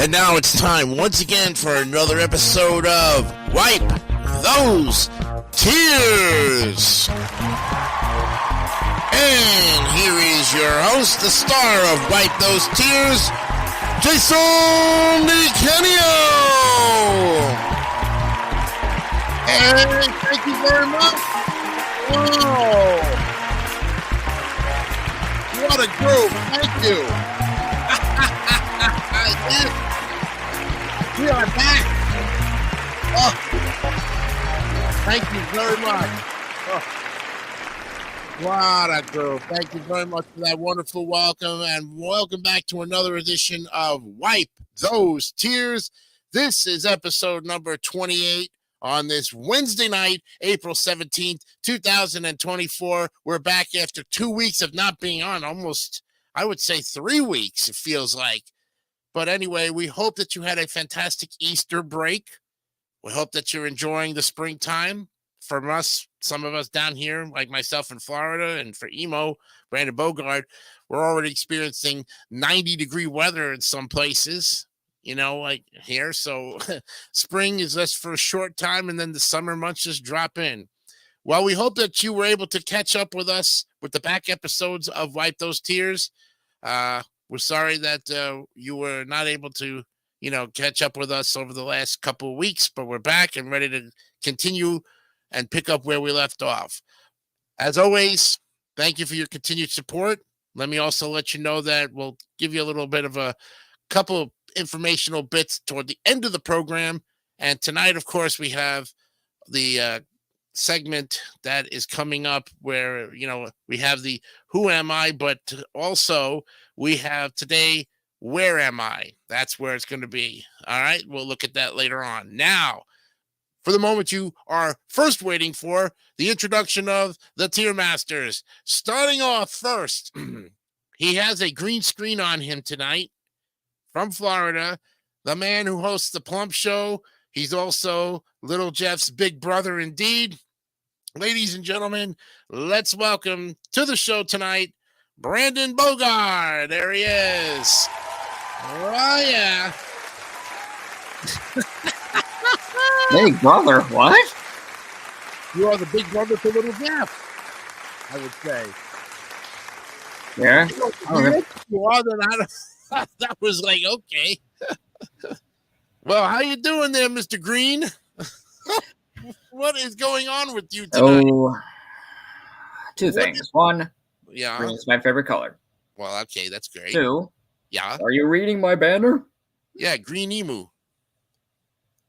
And now it's time once again for another episode of Wipe Those Tears. And here is your host, the star of Wipe Those Tears, Jason DeCanio. And thank you very much. Whoa. What a groove. Thank you. Yes. We are back. Oh. Thank you very much. Oh. What a groove. Thank you very much for that wonderful welcome. And welcome back to another edition of Wipe Those Tears. This is episode number 28. On this Wednesday night, April 17th, 2024, we're back after 2 weeks of not being on. Almost, I would say 3 weeks, it feels like. But anyway, we hope that you had a fantastic Easter break. We hope that you're enjoying the springtime. From us, some of us down here, like myself in Florida, and for Emo, Brandon Bogard, we're already experiencing 90-degree weather in some places. You know, like here. So spring is just for a short time, and then the summer months just drop in. Well, we hope that you were able to catch up with us with the back episodes of Wipe Those Tears. We're sorry that you were not able to, catch up with us over the last couple of weeks, but we're back and ready to continue and pick up where we left off. As always, thank you for your continued support. Let me also let you know that we'll give you a little bit of a couple of informational bits toward the end of the program. And tonight, of course, we have the segment that is coming up where, we have the Who Am I? But also we have today, Where Am I? That's where it's going to be. All right. We'll look at that later on. Now, for the moment you are first waiting for, the introduction of the Tier Masters. Starting off first, he has a green screen on him tonight. From Florida, the man who hosts the Plump Show. He's also Little Jeff's big brother indeed. Ladies and gentlemen, let's welcome to the show tonight, Brandon Bogard. There he is. Oh, yeah. Big brother, what? You are the big brother to Little Jeff, I would say. Yeah. You are the that was like, okay. Well, how you doing there, Mr. Green? What is going on with you tonight? Oh, two things. One, yeah, green is my favorite color. Well, okay, that's great. Two, yeah. Are you reading my banner? Yeah, Green Emu.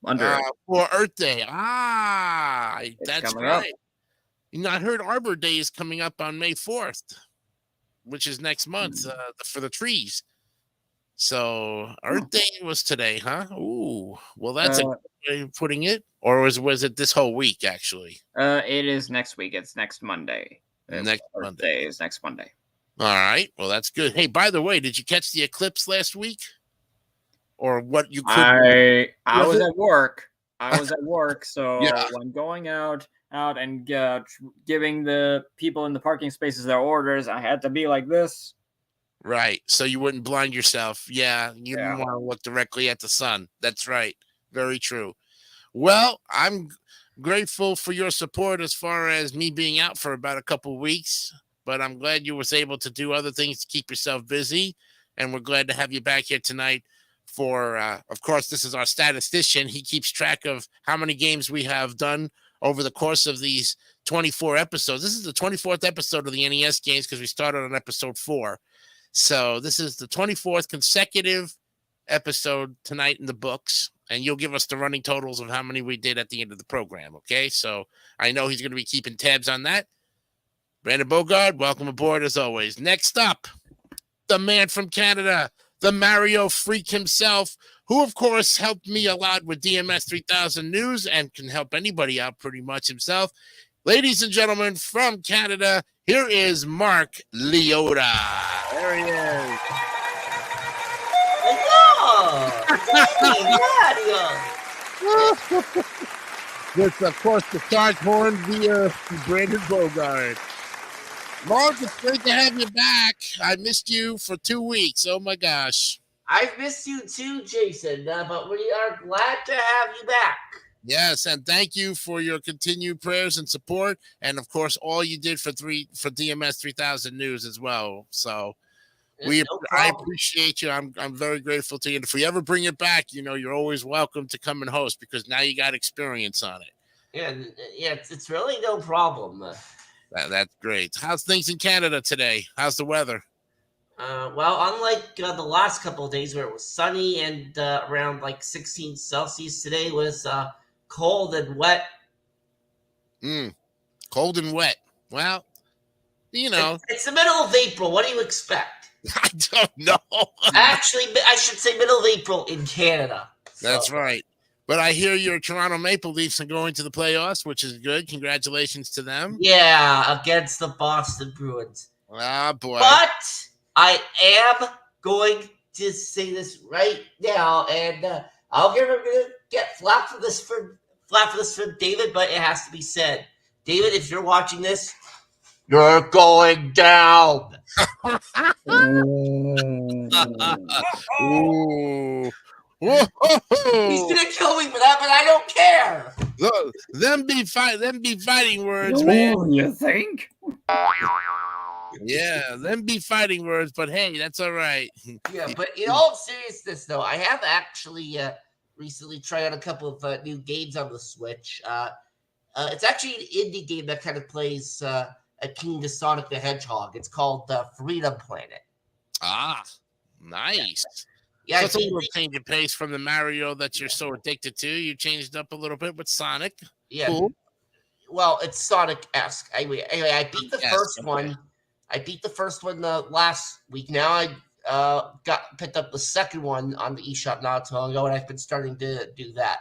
Under for Earth Day. That's right. I heard Arbor Day is coming up on May 4th, which is next month for the trees. So Earth Day was today, huh? Ooh, well, that's a good way of putting it. Or was it this whole week, actually? It is next week. It's next Monday. Earth Day is next Monday. All right. Well, that's good. Hey, by the way, did you catch the eclipse last week? Or what you could? I was at work. So yeah. I'm going out and giving the people in the parking spaces their orders. I had to be like this. Right. So you wouldn't blind yourself. Yeah. You didn't want to look directly at the sun. That's right. Very true. Well, I'm grateful for your support as far as me being out for about a couple of weeks, but I'm glad you was able to do other things to keep yourself busy. And we're glad to have you back here tonight for, of course, this is our statistician. He keeps track of how many games we have done over the course of these 24 episodes. This is the 24th episode of the NES games because we started on episode 4. So this is the 24th consecutive episode tonight in the books, and you'll give us the running totals of how many we did at the end of the program, okay? So I know he's going to be keeping tabs on that. Brandon Bogard, welcome aboard as always. Next up, the man from Canada, the Mario freak himself, who, of course, helped me a lot with DMS 3000 News and can help anybody out pretty much himself. Ladies and gentlemen, from Canada, here is Mark Leota. There he is. With, of course, the Sarge Horn via Brandon Bogard. Mark, it's great to have you back. I missed you for 2 weeks. Oh, my gosh. I've missed you too, Jason, but we are glad to have you back. Yes, and thank you for your continued prayers and support, and of course, all you did for DMS 3000 News as well. So I appreciate you. I'm very grateful to you. And if we ever bring it back, you're always welcome to come and host because now you got experience on it. Yeah, it's really no problem. That's great. How's things in Canada today? How's the weather? Well, unlike the last couple of days where it was sunny and around like 16 Celsius, today was cold and wet. Cold and wet. Well, it's the middle of April. What do you expect? I don't know. Actually, I should say middle of April in Canada. That's right. But I hear your Toronto Maple Leafs are going to the playoffs, which is good. Congratulations to them. Yeah, against the Boston Bruins. Ah, boy. But I am going to say this right now, and I'm gonna get flack for this from David, but it has to be said. David, if you're watching this, you're going down. Ooh. He's gonna kill me for that, but I don't care. Them be fighting words, man. You think? Yeah, them be fighting words, but hey, that's all right. Yeah, but in all seriousness, though, I have actually recently tried out a couple of new games on the Switch. It's actually an indie game that kind of plays akin to Sonic the Hedgehog. It's called Freedom Planet. Ah, nice. Yeah, so it's a little change of pace from the Mario that you're so addicted to. You changed up a little bit with Sonic. Yeah. Cool. Well, it's Sonic-esque. Anyway, I beat the first one. I beat the first one last week. Now I picked up the second one on the eShop not too long ago, and I've been starting to do that.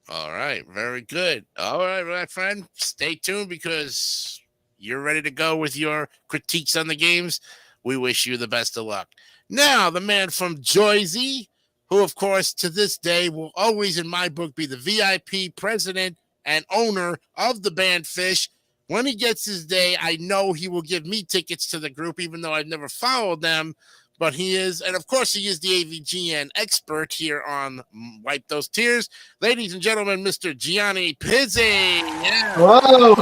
All right, very good. All right, my friend, stay tuned because you're ready to go with your critiques on the games. We wish you the best of luck. Now, the man from Jersey, who, of course, to this day will always, in my book, be the VIP president and owner of the band Fish. When he gets his day, I know he will give me tickets to the group, even though I've never followed them. But he is, and of course, he is the AVGN expert here on Wipe Those Tears. Ladies and gentlemen, Mr. Gianni Pizzi. Yeah. Whoa.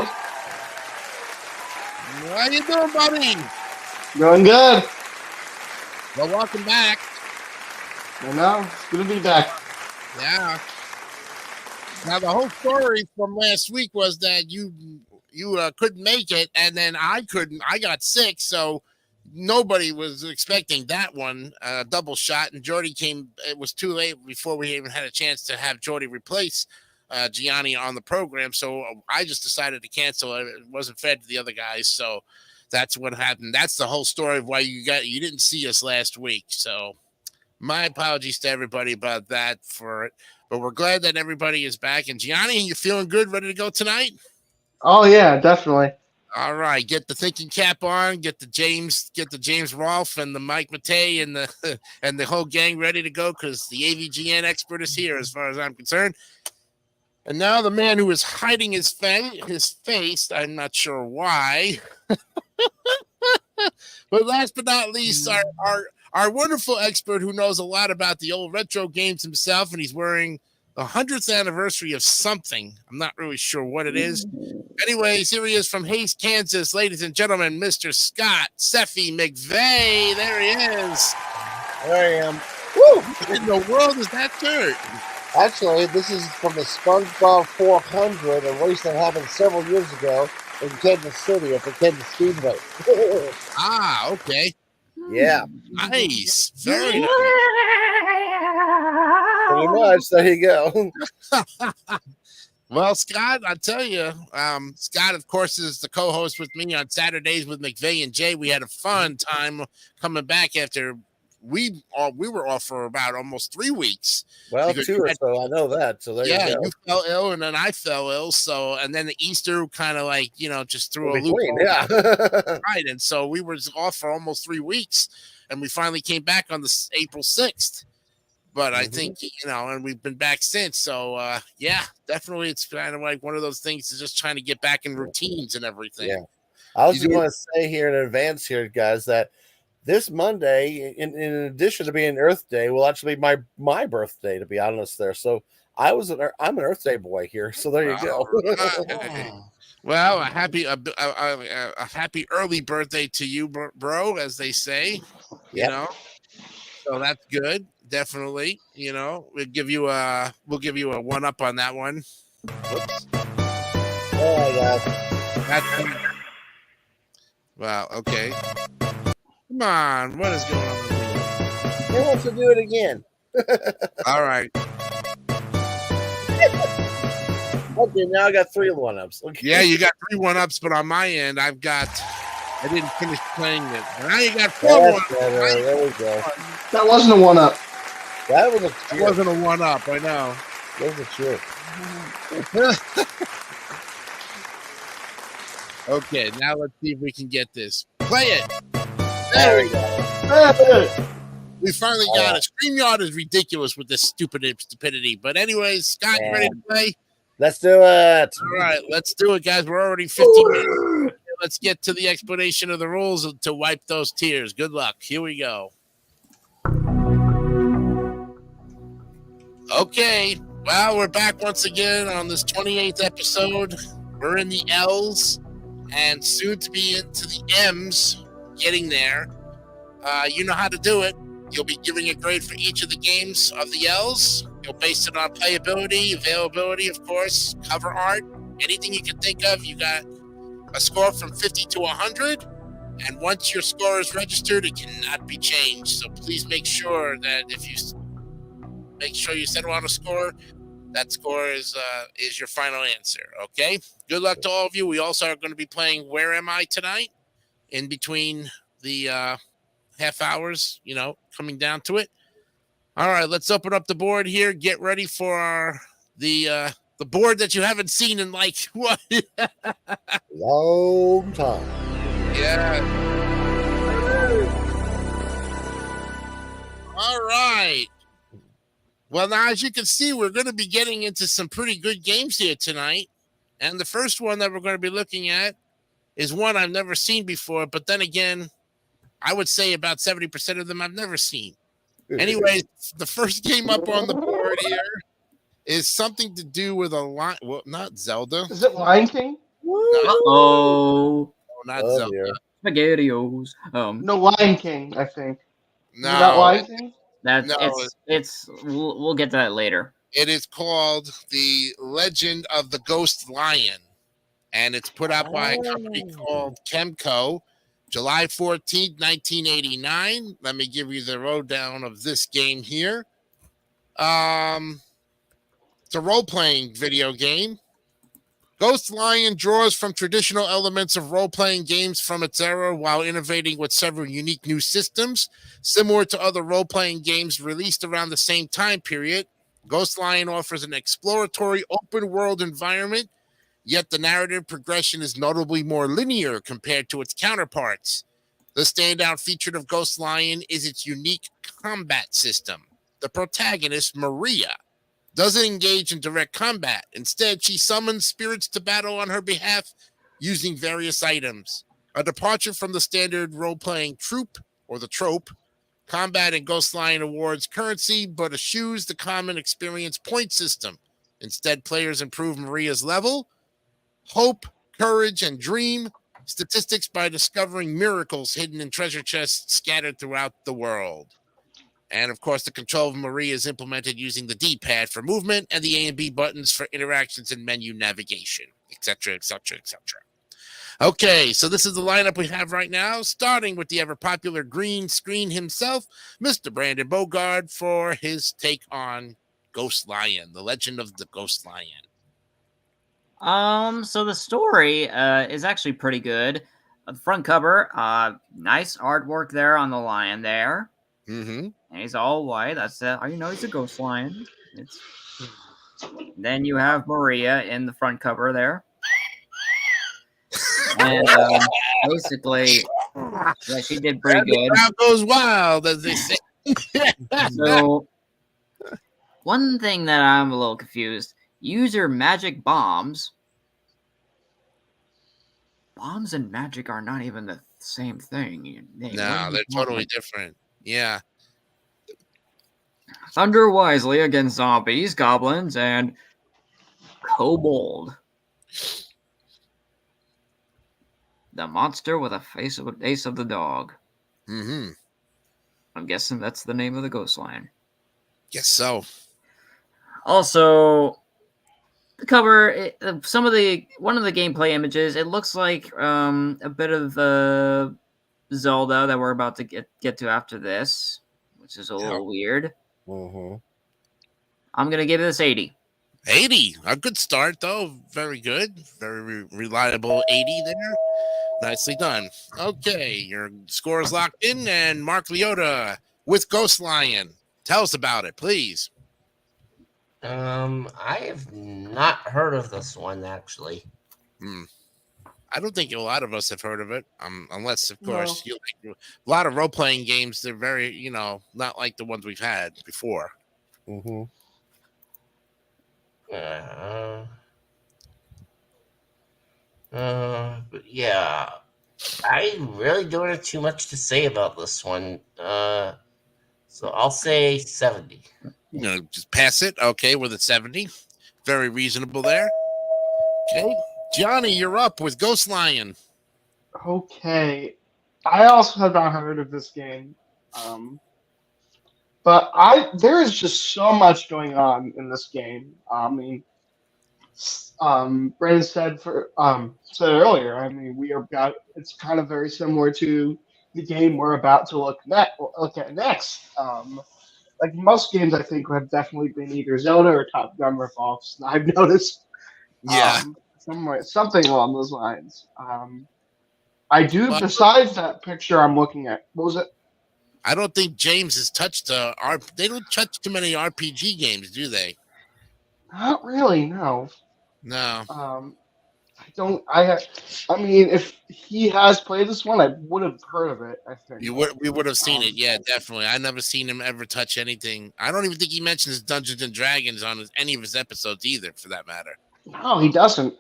How you doing, buddy? Going good. Well, welcome back. I know. It's good to be back. Yeah. Now, the whole story from last week was that you couldn't make it, and then I couldn't. I got sick, so nobody was expecting that one double shot. And Jordy came. It was too late before we even had a chance to have Jordy replace Gianni on the program. So I just decided to cancel it. It wasn't fair to the other guys. So that's what happened. That's the whole story of why you didn't see us last week. So my apologies to everybody about that for it. But we're glad that everybody is back. And Gianni, you feeling good, ready to go tonight? Oh yeah, definitely. All right, get the thinking cap on, get the James Rolfe and the Mike Matei and the and the whole gang ready to go because the AVGN expert is here, as far as I'm concerned. And now the man who is hiding his face, I'm not sure why. But last but not least, our wonderful expert who knows a lot about the old retro games himself, and he's wearing the 100th anniversary of something. I'm not really sure what it is. Anyways, here he is from Hays, Kansas. Ladies and gentlemen, Mr. Scott Seffi McVeigh. There he is. There I am. Woo! What in the world is that shirt? Actually, this is from the SpongeBob 400, a race that happened several years ago in Kansas City at the Kansas Speedway. Ah, okay. Yeah. Nice. Very nice. Pretty much. There you go. Well, Scott, I tell you, Scott, of course, is the co-host with me on Saturdays with McVeigh and Jay. We had a fun time coming back after we were off for about almost 3 weeks. Well, 2 or so. I know that. So there you go. You fell ill, and then I fell ill. So, and then the Easter kind of like, just threw a loop. Yeah. Right. And so we were off for almost 3 weeks, and we finally came back on the April 6th. But I think, and we've been back since. So, yeah, definitely it's kind of like one of those things is just trying to get back in routines and everything. Yeah. I was just want to say here in advance here, guys, that this Monday, in addition to being Earth Day, will actually be my birthday. To be honest, there. So I'm an Earth Day boy here. So there you go. Alright. Well, a happy early birthday to you, bro, as they say. You Yep. know, so that's good. Definitely. You know, we'll give you a 1-up on that one. Whoops. Oh my God. That's well, okay. Come on, what is going on with you? Who wants to do it again? All right. Okay, now I got 3 1-ups. Okay. Yeah, you got 3 1-ups, but on my end, I didn't finish playing it. Now you got 4 That's 1-ups. better. There we go. That wasn't a 1-up. That was a It cheer. wasn't a 1-up, I know. That was a cheer. Okay, now let's see if we can get this. Play it. There we go. We finally got it. StreamYard is ridiculous with this stupidity. But anyways, Scott, you ready to play? Let's do it. All right, let's do it, guys. We're already 15 minutes. Let's get to the explanation of the rules to wipe those tears. Good luck. Here we go. Okay. Well, we're back once again on this 28th episode. We're in the L's and soon to be into the M's. Getting there. You know how to do it. You'll be giving a grade for each of the games of the L's. You'll base it on playability, availability, of course, cover art, anything you can think of. You got a score from 50 to 100. And once your score is registered, it cannot be changed. So please make sure that if you settle on a score, that score is your final answer. Okay. Good luck to all of you. We also are going to be playing Where Am I tonight? In between the half hours, coming down to it. All right, let's open up the board here. Get ready for the board that you haven't seen in like what? Long time. Yeah. All right. Well, now as you can see, we're going to be getting into some pretty good games here tonight. And the first one that we're going to be looking at is one I've never seen before. But then again, I would say about 70% of them I've never seen. Anyway, the first game up on the board here is something to do with a line. Well, not Zelda. Is it Lion King? Oh, No, not Oh, Zelda. dear. SpaghettiOs. No, Lion King, I think. No, Is it not Lion King? That's No, it's. We'll get to that later. it is called The Legend of the Ghost Lion, and it's put out by a company called Kemco. July 14th, 1989. Let me give you the lowdown of this game here. It's a role-playing video game. Ghost Lion draws from traditional elements of role-playing games from its era while innovating with several unique new systems. Similar to other role-playing games released around the same time period, Ghost Lion offers an exploratory open-world environment, yet the narrative progression is notably more linear compared to its counterparts. The standout feature of Ghost Lion is its unique combat system. The protagonist, Maria, doesn't engage in direct combat. Instead, she summons spirits to battle on her behalf using various items. A departure from the standard role-playing trope, combat in Ghost Lion awards currency, but eschews the common experience point system. Instead, players improve Maria's level, hope, courage, and dream statistics by discovering miracles hidden in treasure chests scattered throughout the world. And of course, the control of Maria is implemented using the D-pad for movement and the A and B buttons for interactions and menu navigation, etc., etc., etc. Okay, so this is the lineup we have right now, starting with the ever-popular green screen himself, Mr. Brandon Bogard, for his take on Ghost Lion, The Legend of the Ghost Lion. So the story is actually pretty good. The front cover, nice artwork there on the lion there. Mm-hmm. And he's all white. That's how you know he's a ghost lion. Then you have Maria in the front cover there. And basically, yeah, she did pretty good. The crowd goes wild, as they say. So, one thing that I'm a little confused: user magic bombs. bombs and magic are not even the same thing. No, they're totally different. Yeah. Thunder wisely against zombies, goblins, and kobold. The monster with a face of the dog. Mm-hmm. I'm guessing that's the name of the ghost line. Guess so. Also, the cover, one of the gameplay images, it looks like a bit of Zelda that we're about to get to after this, which is a little weird. Mm-hmm. I'm gonna give this 80. 80. A good start, though. Very good. Very reliable 80 there. Nicely done. Okay, your score is locked in, and Mark Leota with Ghost Lion. Tell us about it, please. I have not heard of this one actually. I don't think a lot of us have heard of it, unless, of course, you like a lot of role-playing games. They're very, not like the ones we've had before. Mm-hmm. But yeah, I really don't have too much to say about this one. So I'll say 70. Just pass it. Okay, with a 70. Very reasonable there. Okay. Johnny, you're up with Ghost Lion. Okay. I also have not heard of this game. But there is just so much going on in this game. I mean, Brandon said earlier. I mean, it's kind of very similar to the game we're about to look at next. Like most games, I think have definitely been either Zelda or Top Gun ripoffs. I've noticed. Yeah. Something along those lines. Besides that picture I'm looking at, what was it? I don't think James has touched they don't touch too many RPG games, do they? Not really, no. No. I mean, if he has played this one, I would have heard of it, I think. We would have seen it, yeah, definitely. I never seen him ever touch anything. I don't even think he mentions Dungeons and Dragons on any of his episodes either, for that matter. No, he doesn't.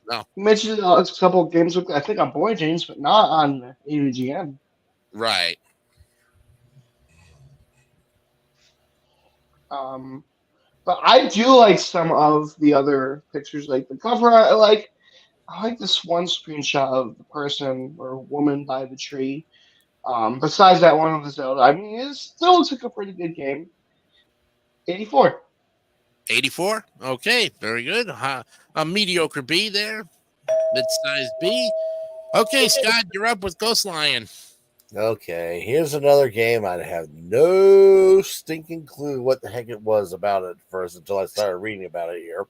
No. He mentioned a couple of games, I think on Boy James, but not on AVGN. Right. But I do like some of the other pictures, like the cover. I like this one screenshot of the person or woman by the tree. Besides that one of the Zelda, I mean, it still looks like a pretty good game. 84. 84? Okay, very good. A mediocre B there. Mid-sized B. Okay, Scott, you're up with Ghost Lion. Okay, here's another game. I have no stinking clue what the heck it was about it first until I started reading about it here.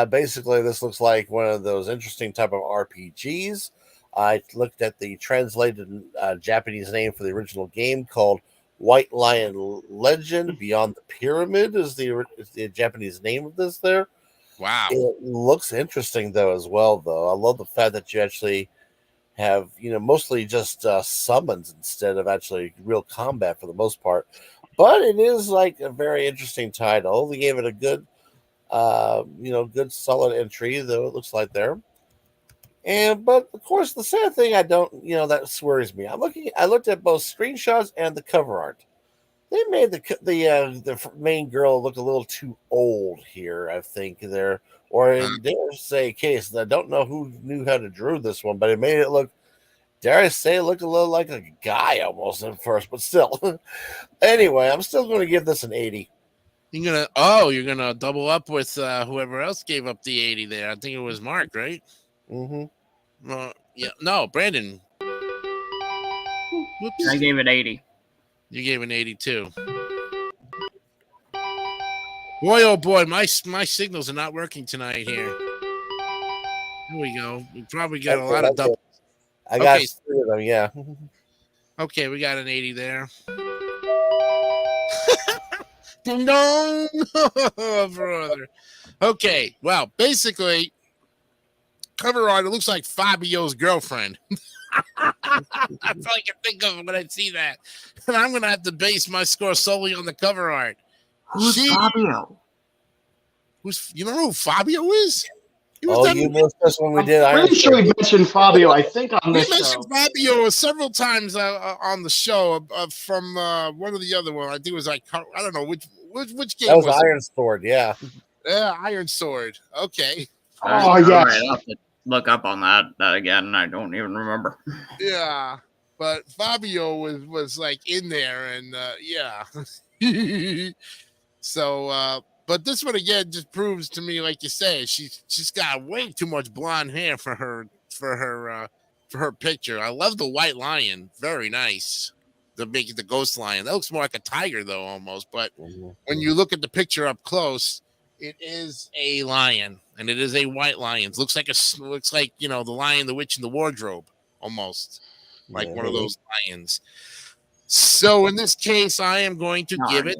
Basically, this looks like one of those interesting type of RPGs. I looked at the translated Japanese name for the original game called White Lion Legend Beyond the Pyramid is the Japanese name of this there. Wow. It looks interesting, though, as well, though. I love the fact that you actually have, mostly just summons instead of actually real combat for the most part. But it is like a very interesting title. They gave it a good, good solid entry, though it looks like there. But of course, the sad thing that worries me. I looked at both screenshots and the cover art. They made the main girl look a little too old here, I think, there. Or in dare say case, I don't know who knew how to draw this one, but it made it look, dare I say, look a little like a guy almost at first, but still. Anyway, I'm still going to give this an 80. You're gonna double up with whoever else gave up the 80 there. I think it was Mark, right? Mm-hmm. Yeah. No, Brandon. Whoops. I gave it 80. You gave an 82. Boy, oh boy, my signals are not working tonight here. Here we go. We probably got a lot of doubles. I got 3 of them, yeah. Okay, we got an 80 there. Ding dong, brother. Okay, well, basically, cover art, it looks like Fabio's girlfriend. That's all I can think of when I see that. And I'm going to have to base my score solely on the cover art. Who's Fabio? You don't know who Fabio is? He was Oh, on you the- missed us when we I'm did Iron pretty sure we Sword. mentioned Fabio. I think on we this mentioned show. Fabio several times on the show from one of the other one. I think it was like I don't know which game That was was it? Iron Sword, yeah. Yeah, Iron Sword. Okay. Oh All yes. right, I'll have to look up on that again. I don't even remember. Yeah, but Fabio was like in there, and yeah. So, but this one again just proves to me, like you say, she's got way too much blonde hair for her picture. I love the white lion, very nice. The ghost lion that looks more like a tiger though, almost. But when you look at the picture up close, it is a lion, and it is a white lion. It looks like the Lion, the Witch, and the Wardrobe, almost like one of those lions. So in this case, I am going to give it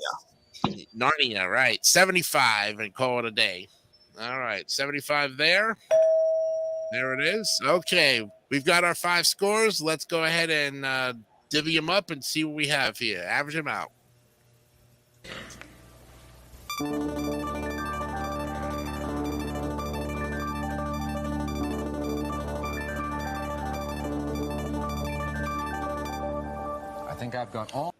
Narnia, right? 75 and call it a day. All right, 75 there. There it is. Okay, we've got our 5 scores. Let's go ahead and divvy them up and see what we have here. Average them out. I think I've got all.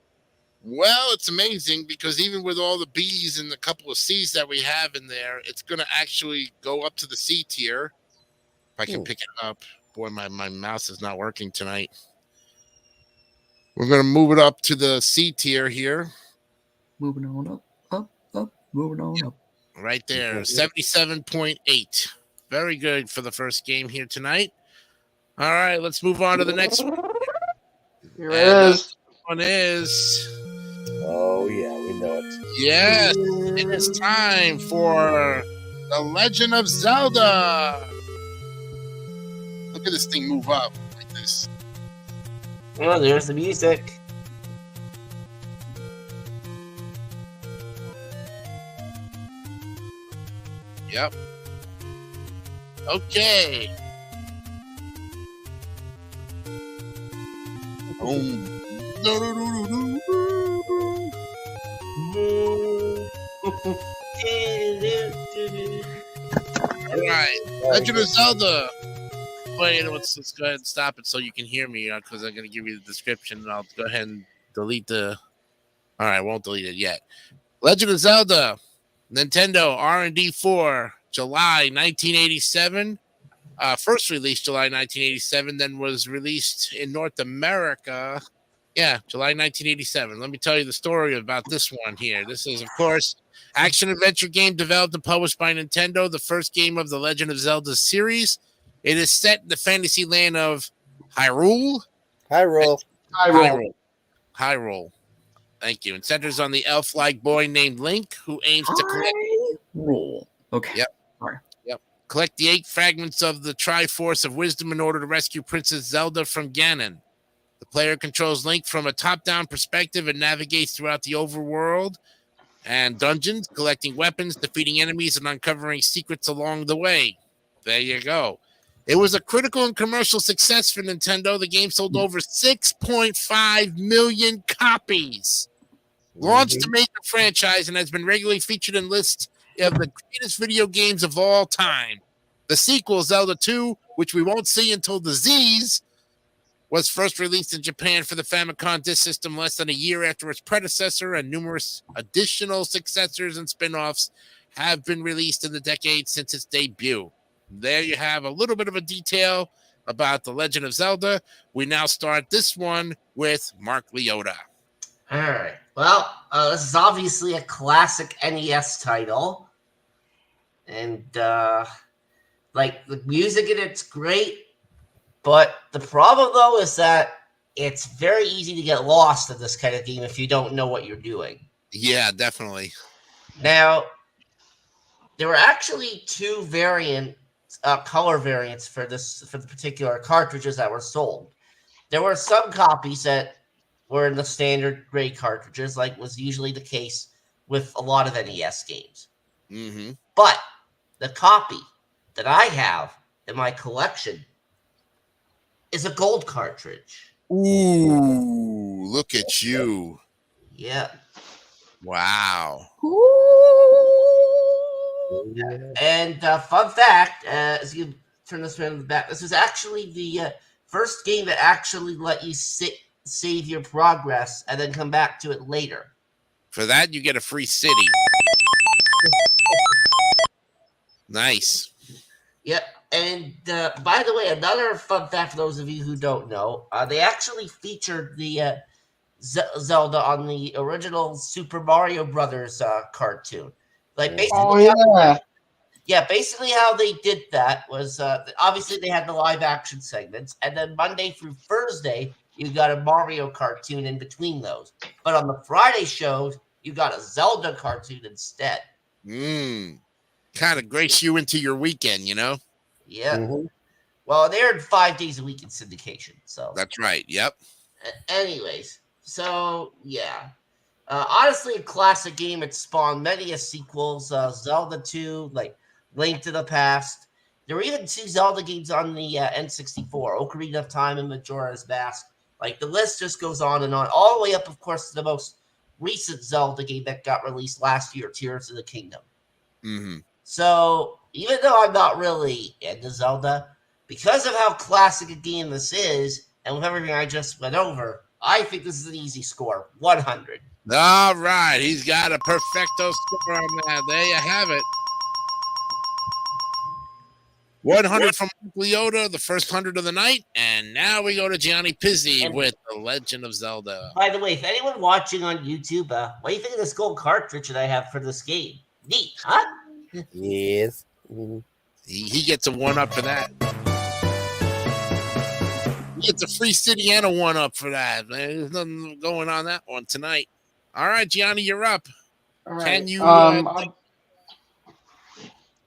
Well, it's amazing because even with all the B's and a couple of C's that we have in there, it's going to actually go up to the C tier. If I can pick it up. Boy, my mouse is not working tonight. We're going to move it up to the C tier here. Moving on up, moving on up. Right there, 77.8. Very good for the first game here tonight. All right, let's move on to the next one. Here it is. One is... Oh, yeah, we know it. Yes, it is time for The Legend of Zelda. Look at this thing move up like this. Oh, there's the music. Yep. Okay. Boom. All right, Legend of Zelda. Wait, let's go ahead and stop it so you can hear me because I'm going to give you the description and I'll go ahead and delete the. All right, I won't delete it yet. Legend of Zelda, Nintendo R&D 4, July 1987. First released July 1987, then was released in North America. Yeah, July 1987. Let me tell you the story about this one here. This is, of course, action-adventure game developed and published by Nintendo, the first game of the Legend of Zelda series. It is set in the fantasy land of Hyrule. Hyrule. Thank you. And centers on the elf-like boy named Link, who aims to collect... Okay. Yep. Collect the 8 fragments of the Triforce of Wisdom in order to rescue Princess Zelda from Ganon. The player controls Link from a top-down perspective and navigates throughout the overworld and dungeons, collecting weapons, defeating enemies, and uncovering secrets along the way. There you go. It was a critical and commercial success for Nintendo. The game sold over 6.5 million copies. Launched to make a franchise and has been regularly featured in lists of the greatest video games of all time. The sequel, Zelda 2, which we won't see until the Z's, was first released in Japan for the Famicom Disk System less than a year after its predecessor, and numerous additional successors and spin-offs have been released in the decade since its debut. There you have a little bit of a detail about The Legend of Zelda. We now start this one with Mark Leota. All right. Well, this is obviously a classic NES title. And, like, the music in it's great. But the problem, though, is that it's very easy to get lost in this kind of game if you don't know what you're doing. Yeah, definitely. Now, there were actually 2 color variants for the particular cartridges that were sold. There were some copies that were in the standard gray cartridges, like was usually the case with a lot of NES games. Mm-hmm. But the copy that I have in my collection is a gold cartridge. Ooh, look at you. Yeah. Wow. And fun fact, as you turn this around back, this was actually the first game that actually let you save your progress and then come back to it later. For that, you get a free city. Nice. Yep. And by the way, another fun fact for those of you who don't know, they actually featured the Zelda on the original Super Mario Brothers cartoon. Like basically, basically how they did that was obviously they had the live action segments, and then Monday through Thursday you got a Mario cartoon in between those. But on the Friday shows, you got a Zelda cartoon instead. Kind of grace you into your weekend, you know? Yeah. Mm-hmm. Well, they aired 5 days a week in syndication, so that's right. Yep. Anyways, so yeah. Honestly, a classic game. It spawned many sequels. Zelda 2, like Link to the Past. There were even 2 Zelda games on the N64, Ocarina of Time and Majora's Mask. Like, the list just goes on and on, all the way up, of course, to the most recent Zelda game that got released last year, Tears of the Kingdom. Mm-hmm. So, even though I'm not really into Zelda, because of how classic a game this is, and with everything I just went over, I think this is an easy score, 100. All right, he's got a perfecto score on that. There you have it. 100 from Leota, the first 100 of the night, and now we go to Gianni Pizzi with The Legend of Zelda. By the way, if anyone watching on YouTube, what do you think of this gold cartridge that I have for this game? Neat, huh? Yes. He gets a 1-up for that. He gets a free city and a 1-up for that. There's nothing going on that one tonight. All right, Gianni, you're up. All right. Can you?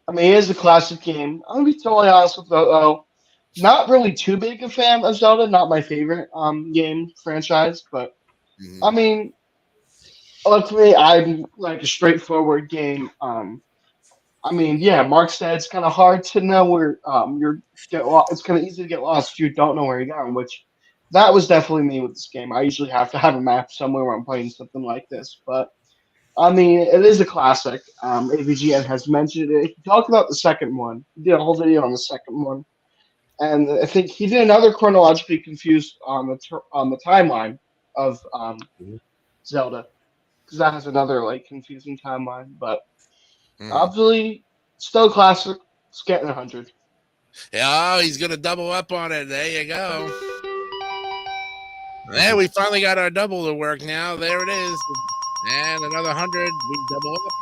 I mean, it is a classic game. I'm gonna be totally honest with you, though. Not really too big a fan of Zelda. Not my favorite game franchise, but I mean, luckily, I'm like a straightforward game. I mean, yeah, Mark said it's kind of hard to know where it's kind of easy to get lost if you don't know where you're going, which that was definitely me with this game. I usually have to have a map somewhere when I'm playing something like this, but I mean, it is a classic. AVGN has mentioned it. He talked about the second one. He did a whole video on the second one, and I think he did another chronologically confused on the timeline of Zelda, because that has another like confusing timeline, but. Obviously, still classic. It's getting 100. Yeah, he's gonna double up on it. There you go. There, we finally got our double to work now. There it is, and another 100. We double up.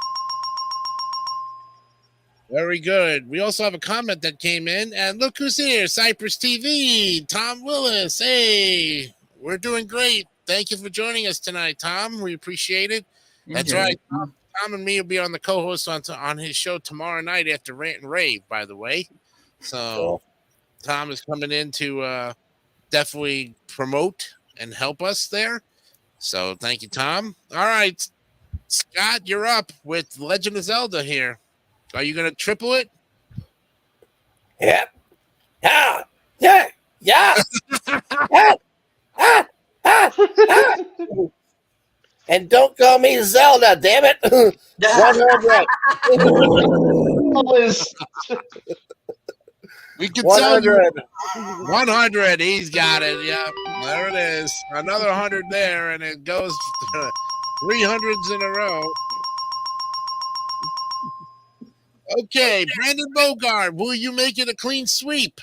Very good. We also have a comment that came in, and look who's here: Cypress TV, Tom Willis. Hey, we're doing great. Thank you for joining us tonight, Tom. We appreciate it. That's right. Tom and me will be on the co-host on his show tomorrow night after Rant and Rave, by the way. So Tom is coming in to definitely promote and help us there. So thank you, Tom. All right, Scott, you're up with Legend of Zelda here. Are you going to triple it? Yep. Yeah. Yeah. Yeah. And don't call me Zelda, damn it. 100. We can tell you 100. He's got it. Yep. There it is. Another 100 there, and it goes 300s in a row. Okay, Brandon Bogart, will you make it a clean sweep?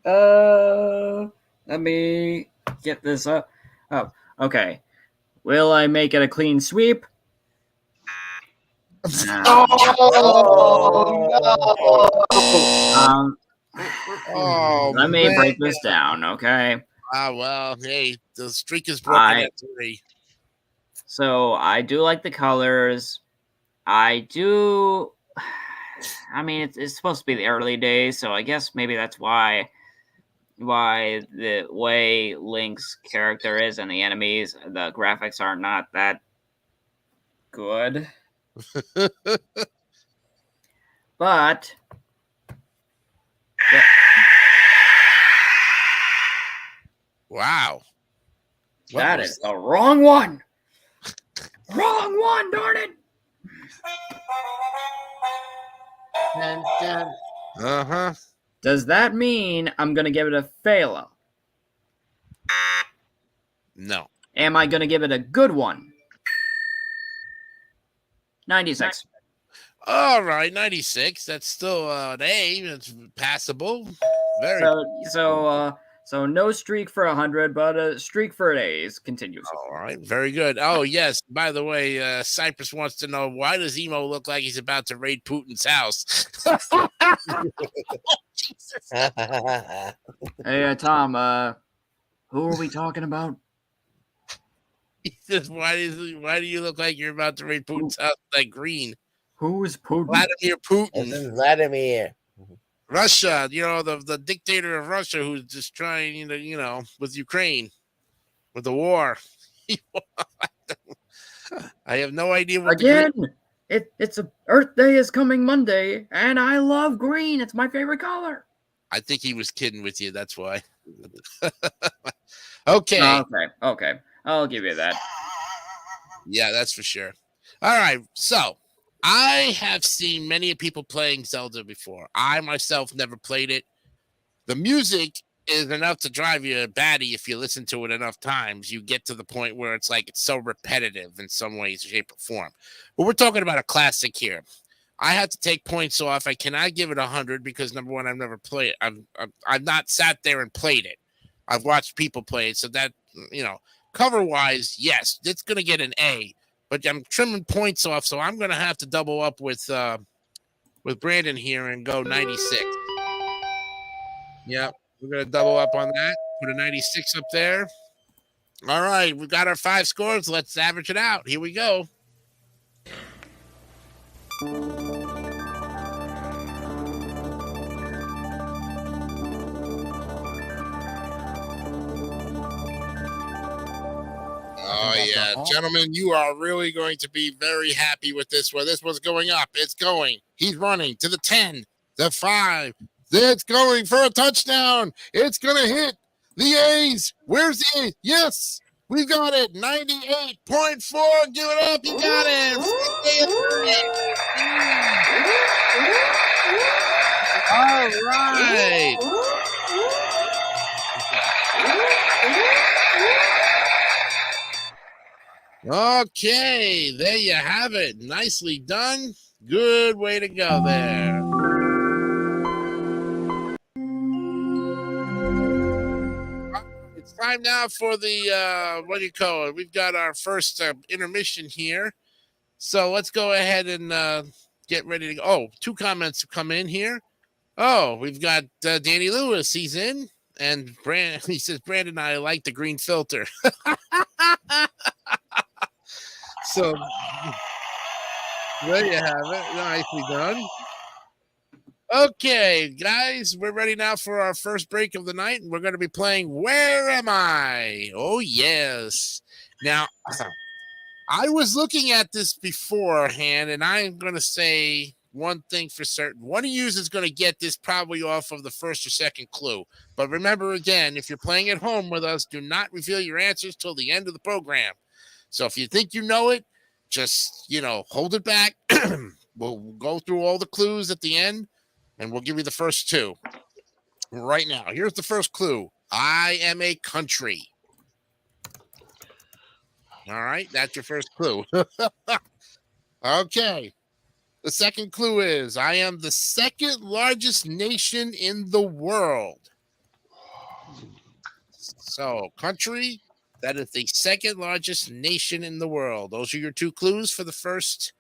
Let me get this up. Oh, okay. Will I make it a clean sweep? No. Let me break this down, okay? Well, hey, the streak is broken at 3. So I do like the colors. I mean, it's supposed to be the early days, so I guess maybe that's why the way Link's character is and the enemies, the graphics are not that good. But wow, that is the wrong one. Wrong one, darn it. Dun, dun. Uh-huh. Does that mean I'm going to give it a failure? No. Am I going to give it a good one? 96. All right, 96. That's still an A. It's passable. Very. So no streak for 100, but a streak for A's continues. All right, very good. Oh, yes. By the way, Cypress wants to know, why does Emo look like he's about to raid Putin's house? Jesus. Hey, Tom, who are we talking about? He says, why do you look like you're about to raid Putin's house with that green? Who is Putin? Vladimir Putin. This is Vladimir. Russia, the dictator of Russia who's just trying, with Ukraine, with the war. I have no idea what Again, it's a Earth Day is coming Monday, and I love green. It's my favorite color. I think he was kidding with you. That's why. Okay. Okay. I'll give you that. Yeah, that's for sure. All right. So I have seen many people playing Zelda before. I myself never played it. The music is enough to drive you batty if you listen to it enough times. You get to the point where it's so repetitive in some ways, shape, or form. But we're talking about a classic here. I have to take points off. I cannot give it 100 because, number one, I've never played it. I've not sat there and played it. I've watched people play it. So that, cover-wise, yes, it's going to get an A. But I'm trimming points off, so I'm going to have to double up with Brandon here and go 96. Yep, we're going to double up on that. Put a 96 up there. All right, we've got our 5 scores. Let's average it out. Here we go. Oh, yeah. Gentlemen, you are really going to be very happy with this one. This one's going up. It's going. He's running to the 10, the 5. It's going for a touchdown. It's going to hit the A's. Where's the A's? Yes, we've got it. 98.4. Give it up. You got it. All right. Okay, there you have it. Nicely done. Good way to go there. It's time now for the, what do you call it? We've got our first intermission here. So let's go ahead and get ready to go. Oh, 2 comments have come in here. Oh, we've got Danny Lewis. He's in. And he says, Brandon, I like the green filter. So there you have it. Nicely done. Okay, guys, we're ready now for our first break of the night, and we're going to be playing Where Am I? Oh, yes. Now, I was looking at this beforehand, and I'm going to say one thing for certain. One of you is going to get this probably off of the first or second clue. But remember, again, if you're playing at home with us, do not reveal your answers till the end of the program. So if you think you know it, just, hold it back. We'll go through all the clues at the end, and we'll give you the first 2. Right now, here's the first clue. I am a country. All right, that's your first clue. Okay. The second clue is I am the second largest nation in the world. So, country. That is the second largest nation in the world. Those are your 2 clues for the first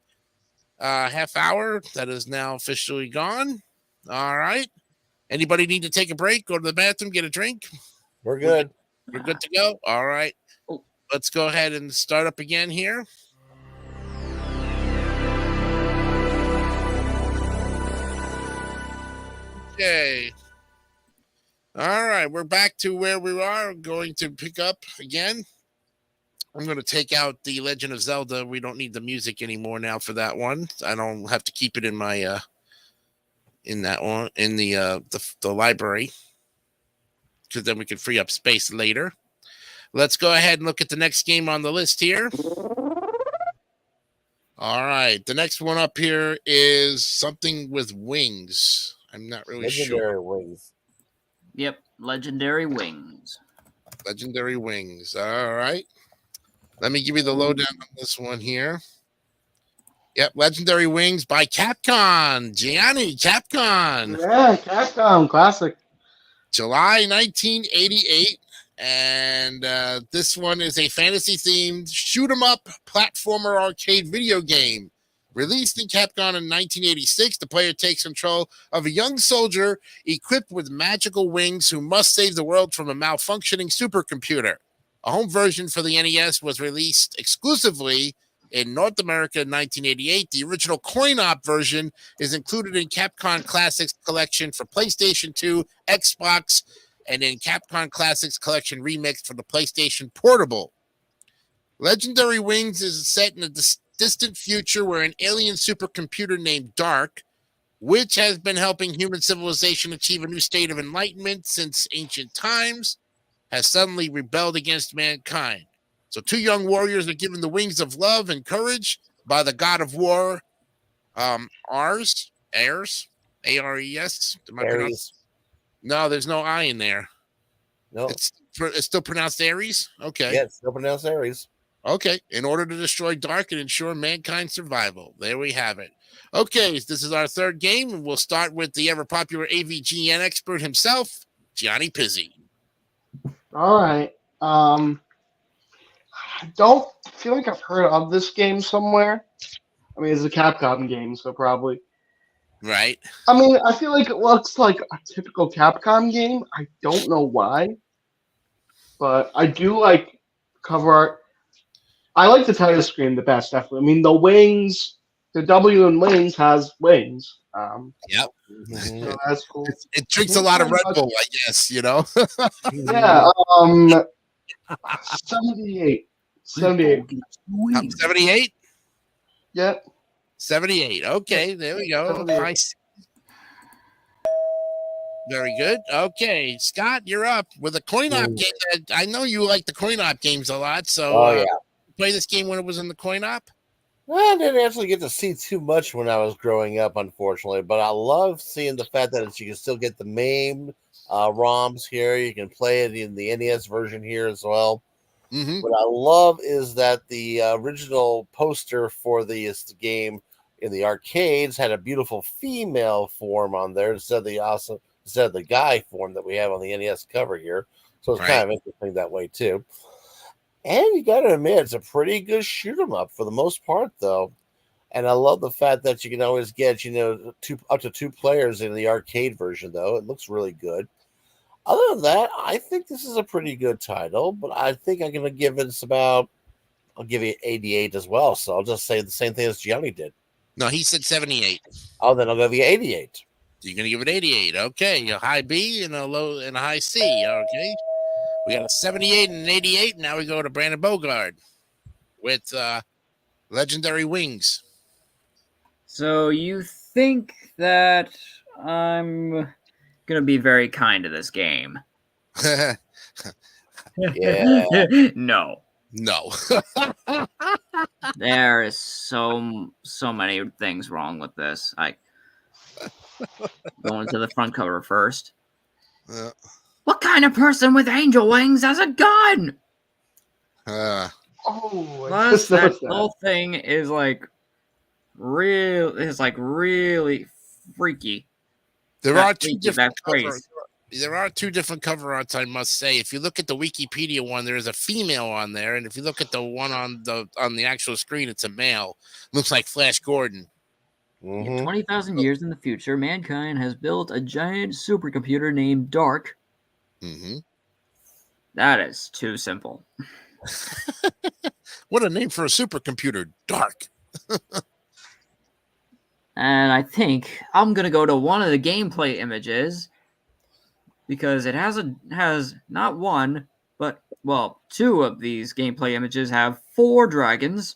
half hour. That is now officially gone. All right. Anybody need to take a break, go to the bathroom, get a drink? We're good. We're good to go. All right. Let's go ahead and start up again here. Okay. All right, we're back to where we are. Going to pick up again. I'm going to take out the Legend of Zelda. We don't need the music anymore now for that one. I don't have to keep it in my in that one in the library, because then we can free up space later. Let's go ahead and look at the next game on the list here. All right. The next one up here is something with wings. I'm not really sure. Legendary wings. Yep, legendary wings. Legendary wings. All right. Let me give you the lowdown on this one here. Yep, Legendary Wings by Capcom. Gianni, Capcom. Yeah, Capcom classic. July 1988. And this one is a fantasy-themed shoot-'em-up platformer arcade video game. Released in Capcom in 1986, the player takes control of a young soldier equipped with magical wings who must save the world from a malfunctioning supercomputer. A home version for the NES was released exclusively in North America in 1988. The original coin-op version is included in Capcom Classics Collection for PlayStation 2, Xbox, and in Capcom Classics Collection Remix for the PlayStation Portable. Legendary Wings is set in a distant future where an alien supercomputer named Dark, which has been helping human civilization achieve a new state of enlightenment since ancient times, has suddenly rebelled against mankind. So two young warriors are given the wings of love and courage by the god of war, Ares, A-R-E-S. Am I pronouncing? Aries. No, there's no I in there. No. It's still pronounced Ares? Okay. Yeah, it's still pronounced Aries. Okay. In order to destroy Dark and ensure mankind's survival. There we have it. Okay, this is our third game, and we'll start with the ever-popular AVGN expert himself, Gianni Pizzi. All right. I don't feel like I've heard of this game somewhere. I mean, it's a Capcom game, so probably. Right. I mean, I feel like it looks like a typical Capcom game. I don't know why. But I do like cover art. I like the title screen the best, definitely. I mean, the wings, the W in wings has wings. Yep. So that's cool. It drinks a lot of Red Bull, I guess, you know? Yeah. 78. 78. 78? Yep. 78. Okay, there we go. 78. Nice. Very good. Okay, Scott, you're up with a coin-op game. I know you like the coin-op games a lot, so play this game when it was in the coin-op? I didn't actually get to see too much when I was growing up, unfortunately, but I love seeing the fact that you can still get the MAME ROMs here. You can play it in the NES version here as well. Mm-hmm. What I love is that the original poster for this game in the arcades had a beautiful female form on there instead of the guy form that we have on the NES cover here. So it's kind of interesting that way too. And you got to admit, it's a pretty good shoot 'em up for the most part, though. And I love the fact that you can always get, up to two players in the arcade version, though. It looks really good. Other than that, I think this is a pretty good title, but I think I'm going to give it I'll give it 88 as well. So I'll just say the same thing as Gianni did. No, he said 78. Oh, then I'll give you 88. You're going to give it 88. Okay, a high B and a low and a high C. Okay. We got a 78 and an 88. Now we go to Brandon Bogard with Legendary Wings. So you think that I'm going to be very kind to this game? Yeah. No. No. There is so many things wrong with this. Going to the front cover first. What kind of person with angel wings has a gun? Plus, that whole thing is really freaky. There are two different cover arts, I must say. If you look at the Wikipedia one, there is a female on there, and if you look at the one on the actual screen, it's a male. Looks like Flash Gordon. Mm-hmm. In 20,000 years in the future, mankind has built a giant supercomputer named Dark. Mm-hmm. That is too simple. What a name for a supercomputer, Dark. And I think I'm going to go to one of the gameplay images because it has not one, but, two of these gameplay images have 4 dragons,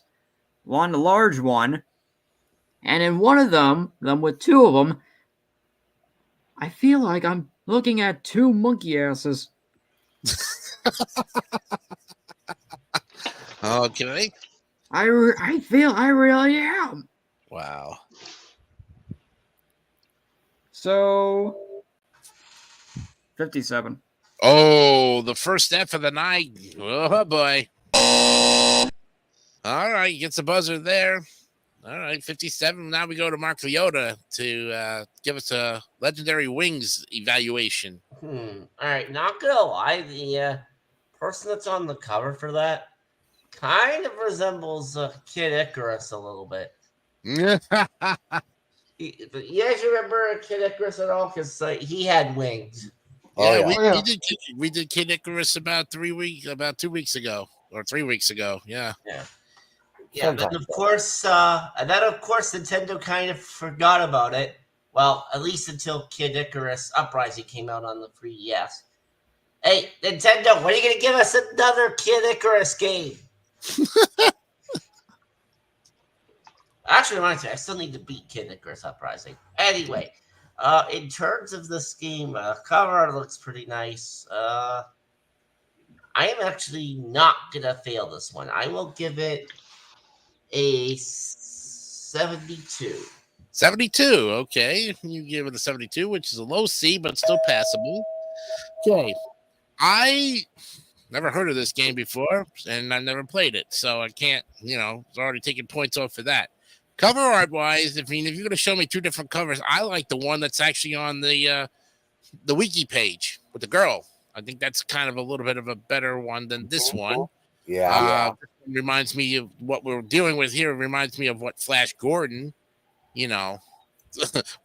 one large one, and in one of them with 2 of them, I feel like I'm looking at 2 monkey asses. Okay. I feel I really am. Wow. So 57. Oh, the first F of the night. Oh boy. All right, gets a buzzer there. All right, 57. Now we go to Mark Leota to give us a legendary wings evaluation. All right, not gonna lie, the person that's on the cover for that kind of resembles Kid Icarus a little bit. You guys remember Kid Icarus at all? Because he had wings. Yeah, yeah. we did Kid Icarus about 2 weeks ago, or 3 weeks ago. Yeah. Yeah. Then of course, Nintendo kind of forgot about it. Well, at least until Kid Icarus Uprising came out on the 3DS. Hey, Nintendo, when are you gonna give us another Kid Icarus game? Actually, honestly, I still need to beat Kid Icarus Uprising. Anyway, in terms of this game, cover art looks pretty nice. I am actually not gonna fail this one. I will give it a 72. 72. Okay. You give it a 72, which is a low C, but still passable. Okay. I never heard of this game before, and I never played it. So I can't, it's already taking points off for that. Cover art wise, if you're going to show me two different covers, I like the one that's actually on the wiki page with the girl. I think that's kind of a little bit of a better one than this one. Yeah. Reminds me of what we're dealing with here. It reminds me of what Flash Gordon,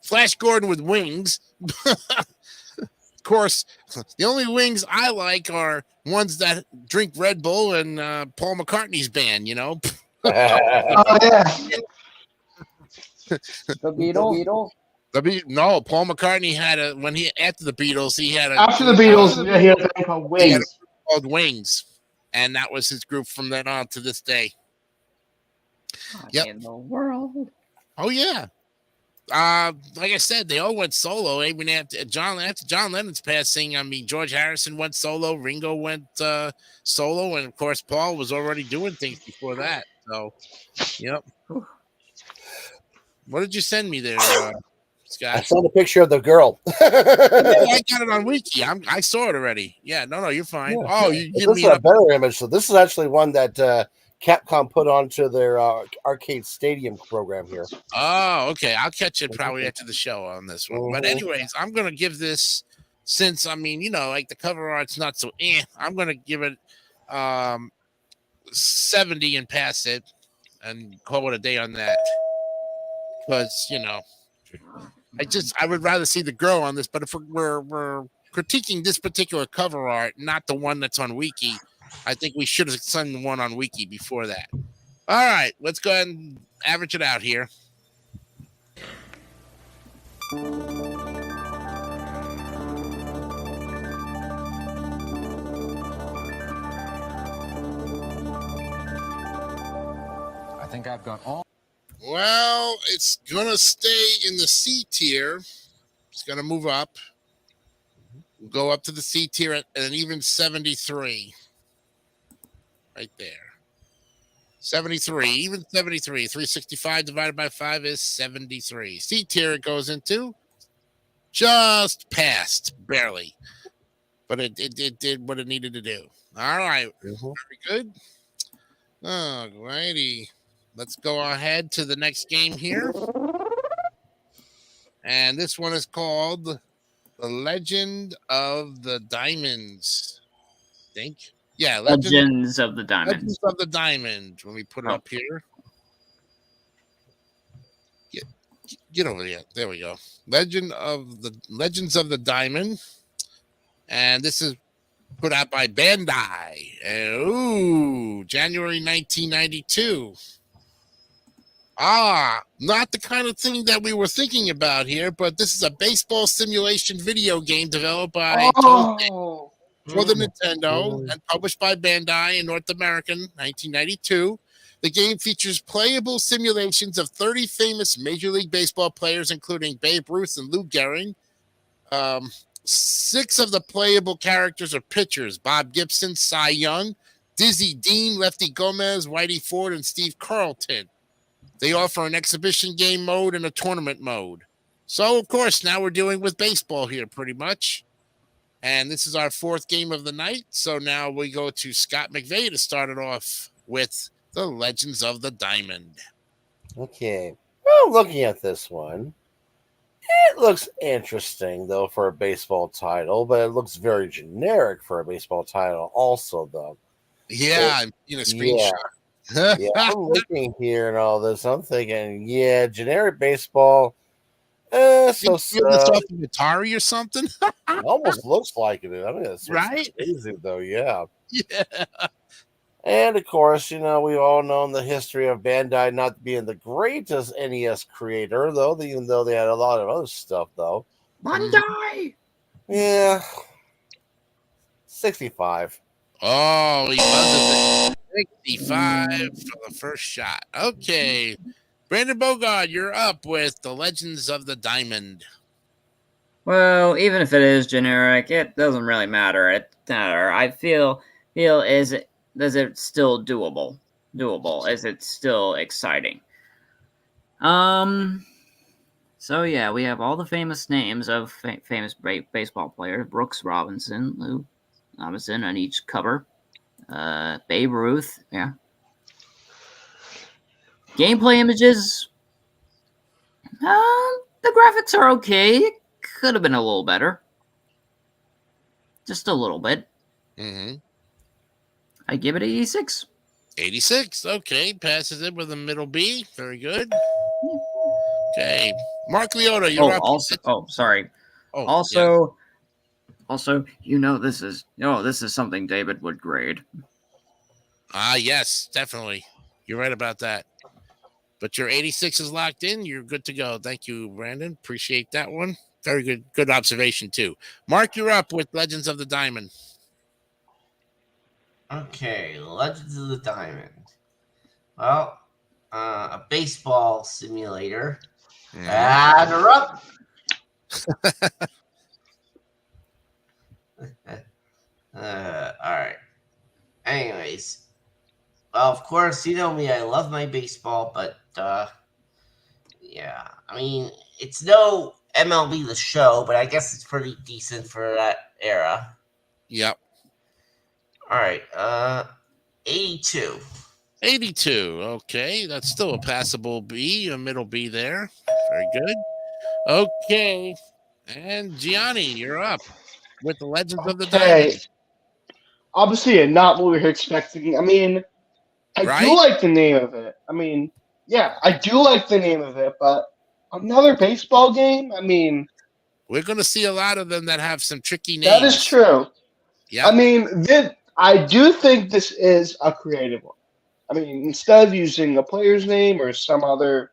Flash Gordon with wings. Of course, the only wings I like are ones that drink Red Bull and Paul McCartney's band, Oh yeah. The Beatles. No, Paul McCartney had after the Beatles, he had After the Beatles, he had a band called Wings. Called Wings, and that was his group from then on to this day. Yep. In the world. Oh yeah. Like I said, they all went solo. Even after John Lennon's passing, I mean, George Harrison went solo, Ringo went solo, and of course, Paul was already doing things before that. So, yep. What did you send me there, Scott? I saw the picture of the girl. I got it on Wiki. I saw it already. Yeah, no, you're fine. Yeah. Oh, you give this me is a better image. So this is actually one that Capcom put onto their arcade stadium program here. Oh, okay. I'll catch it probably after the show on this one. But anyways, I'm gonna give this, since I mean, like the cover art's not so I'm gonna give it 70 and pass it and call it a day on that. Because I would rather see the girl on this, but if we're critiquing this particular cover art, not the one that's on Wiki, I think we should have sent the one on Wiki before that. All right, let's go ahead and average it out here. I think I've got all. Well, it's going to stay in the C tier. It's going to move up. We'll go up to the C tier at an even 73. Right there. 73. Even 73. 365 divided by 5 is 73. C tier it goes into. Just passed. Barely. But it did what it needed to do. All right. Very good. All righty. Let's go ahead to the next game here. And this one is called The Legend of the Diamonds. I think. Yeah, Legends of the Diamond. Legends of the Diamond. When we put it up here. Get over there. There we go. Legends of the Diamond. And this is put out by Bandai. January 1992. Not the kind of thing that we were thinking about here, but this is a baseball simulation video game developed by for the Nintendo and published by Bandai in North America, 1992. The game features playable simulations of 30 famous Major League Baseball players, including Babe Ruth and Lou Gehrig. 6 of the playable characters are pitchers: Bob Gibson, Cy Young, Dizzy Dean, Lefty Gomez, Whitey Ford, and Steve Carlton. They offer an exhibition game mode and a tournament mode. So, of course, now we're dealing with baseball here pretty much. And this is our fourth game of the night. So now we go to Scott McVeigh to start it off with the Legends of the Diamond. Okay. Well, looking at this one, it looks interesting, though, for a baseball title, but it looks very generic for a baseball title also, though. Yeah, I'm in a screenshot. Yeah, I'm looking here and all this. I'm thinking, yeah, generic baseball. You feel this off of Atari or something? It almost looks like it. I mean, it's Right? crazy, though, yeah. Yeah. And of course, we've all known the history of Bandai not being the greatest NES creator, though, even though they had a lot of other stuff, though. Bandai. Yeah. 65. Oh, he buzzes it. 65 for the first shot. Okay. Brandon Bogard, you're up with the Legends of the Diamond. Well, even if it is generic, it doesn't really matter. I feel is it still doable? Is it still exciting? So yeah, we have all the famous names of famous baseball players: Brooks Robinson, Lou Robinson on each cover. Babe Ruth, yeah. Gameplay images. The graphics are okay. Could have been a little better. Just a little bit. Mm-hmm. I give it 86. 86. Okay. Passes it with a middle B. Very good. Okay. Mark Leota, you're up. Sorry. Oh, Also, this is something David would grade. Yes, definitely. You're right about that. But your 86 is locked in. You're good to go. Thank you, Brandon. Appreciate that one. Very good. Good observation, too. Mark, you're up with Legends of the Diamond. Okay, Legends of the Diamond. Well, a baseball simulator. And we're up. All right. Anyways. Well, of course, you know me. I love my baseball, but yeah. I mean, it's no MLB The Show, but I guess it's pretty decent for that era. Yep. All right. 82. 82. Okay, that's still a passable B, a middle B there. Very good. Okay, and Gianni, you're up with the Legends of the Diamond. Obviously, not what we were expecting. I mean, I do like the name of it. I mean, yeah, I do like the name of it, but another baseball game? I mean, we're going to see a lot of them that have some tricky names. That is true. Yeah. I mean, I do think this is a creative one. I mean, instead of using a player's name or some other,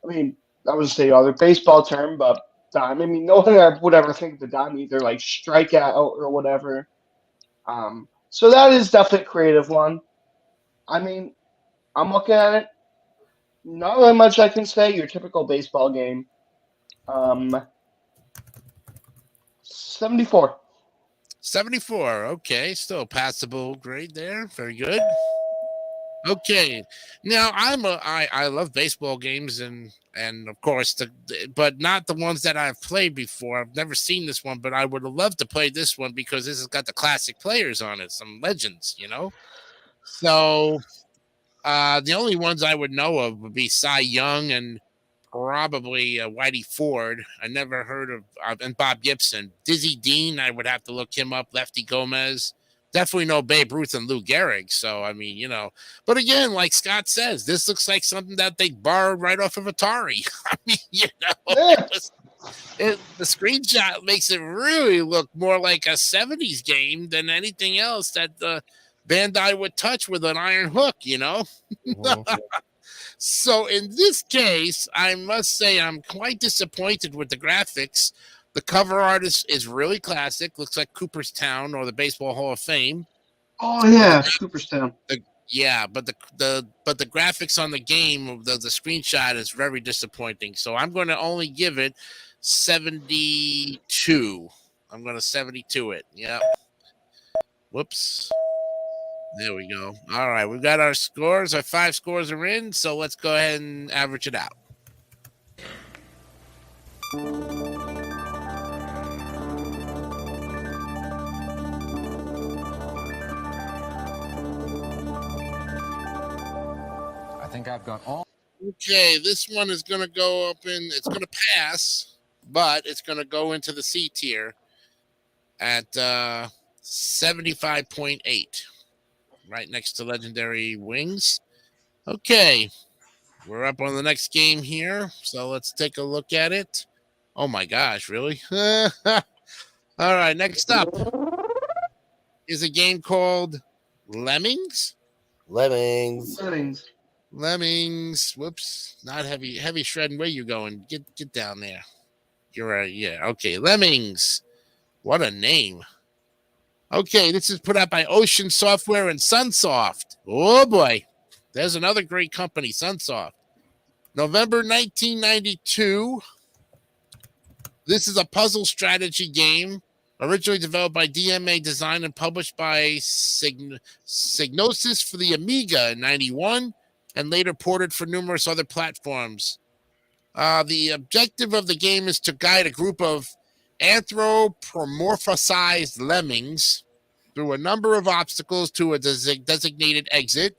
I mean, I would say other baseball term, but dime. I mean, no one would ever think the dime either, like strikeout or whatever. So that is definitely a creative one. I mean, I'm looking at it. Not really much I can say. Your typical baseball game. 74. 74. Okay, still passable grade there. Very good. Okay, now I love baseball games and of course but not the ones that I've played before. I've never seen this one, but I would have loved to play this one because this has got the classic players on it, some legends, So the only ones I would know of would be Cy Young and probably Whitey Ford. I never heard of and Bob Gibson. Dizzy Dean, I would have to look him up. Lefty Gomez. Definitely no Babe Ruth and Lou Gehrig. So, I mean, but again, like Scott says, this looks like something that they borrowed right off of Atari. I mean, the screenshot makes it really look more like a 70s game than anything else that Bandai would touch with an iron hook, So in this case, I must say I'm quite disappointed with the graphics. The cover art is really classic. Looks like Cooperstown or the Baseball Hall of Fame. Oh yeah, Cooperstown. But the graphics on the game, the screenshot is very disappointing. So I'm going to only give it 72. I'm going to 72 it. Yeah. Whoops. There we go. All right, we've got our scores. Our 5 scores are in, so let's go ahead and average it out. I think I've got all. Okay, this one is going to go up in, it's going to pass, but it's going to go into the C tier at 75.8, right next to Legendary Wings. Okay, we're up on the next game here, so let's take a look at it. Oh my gosh, really? All right, next up is a game called Lemmings. Lemmings. Lemmings. Whoops. Not heavy. Heavy shredding. Where you going? Get down there. You're right. Yeah. Okay. Lemmings. What a name. Okay. This is put out by Ocean Software and Sunsoft. Oh boy. There's another great company, Sunsoft. November 1992. This is a puzzle strategy game originally developed by DMA, designed and published by Psygnosis for the Amiga in 91. And later ported for numerous other platforms. The objective of the game is to guide a group of anthropomorphized lemmings through a number of obstacles to a designated exit.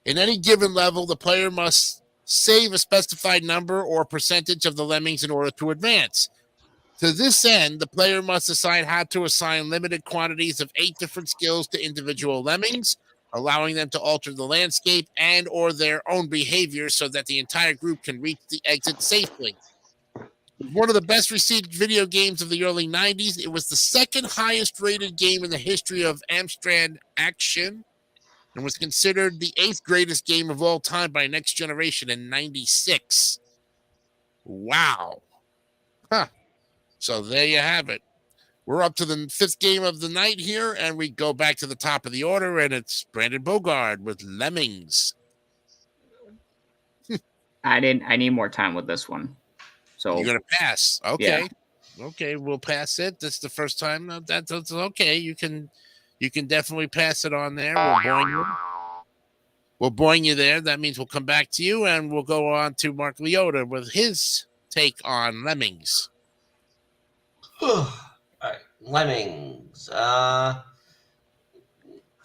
In any given level, the player must save a specified number or percentage of the lemmings in order to advance. To this end, the player must decide how to assign limited quantities of 8 different skills to individual lemmings, allowing them to alter the landscape and or their own behavior so that the entire group can reach the exit safely. One of the best received video games of the early 90s. It was the second highest rated game in the history of Amstrad Action and was considered the 8th greatest game of all time by Next Generation in 96. Wow. Huh. So there you have it. We're up to the 5th game of the night here, and we go back to the top of the order, and it's Brandon Bogard with Lemmings. I need more time with this one. So You're going to pass. Okay. Yeah. Okay, we'll pass it. This is the first time. That's okay. You can definitely pass it on there. We'll boing you there. That means we'll come back to you, and we'll go on to Mark Leota with his take on Lemmings. All right, Lemmings. I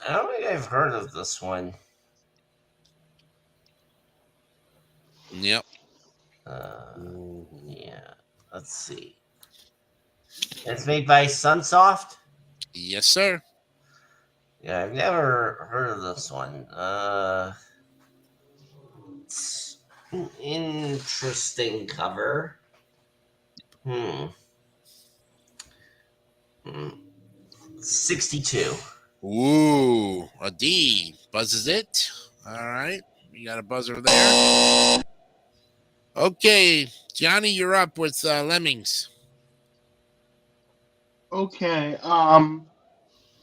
don't think I've heard of this one. Yep. Yeah. Let's see. It's made by Sunsoft. Yes, sir. Yeah, I've never heard of this one. It's an interesting cover. 62. Ooh, a D. Buzzes it. All right. You got a buzzer there. Okay, Johnny, you're up with Lemmings. Okay.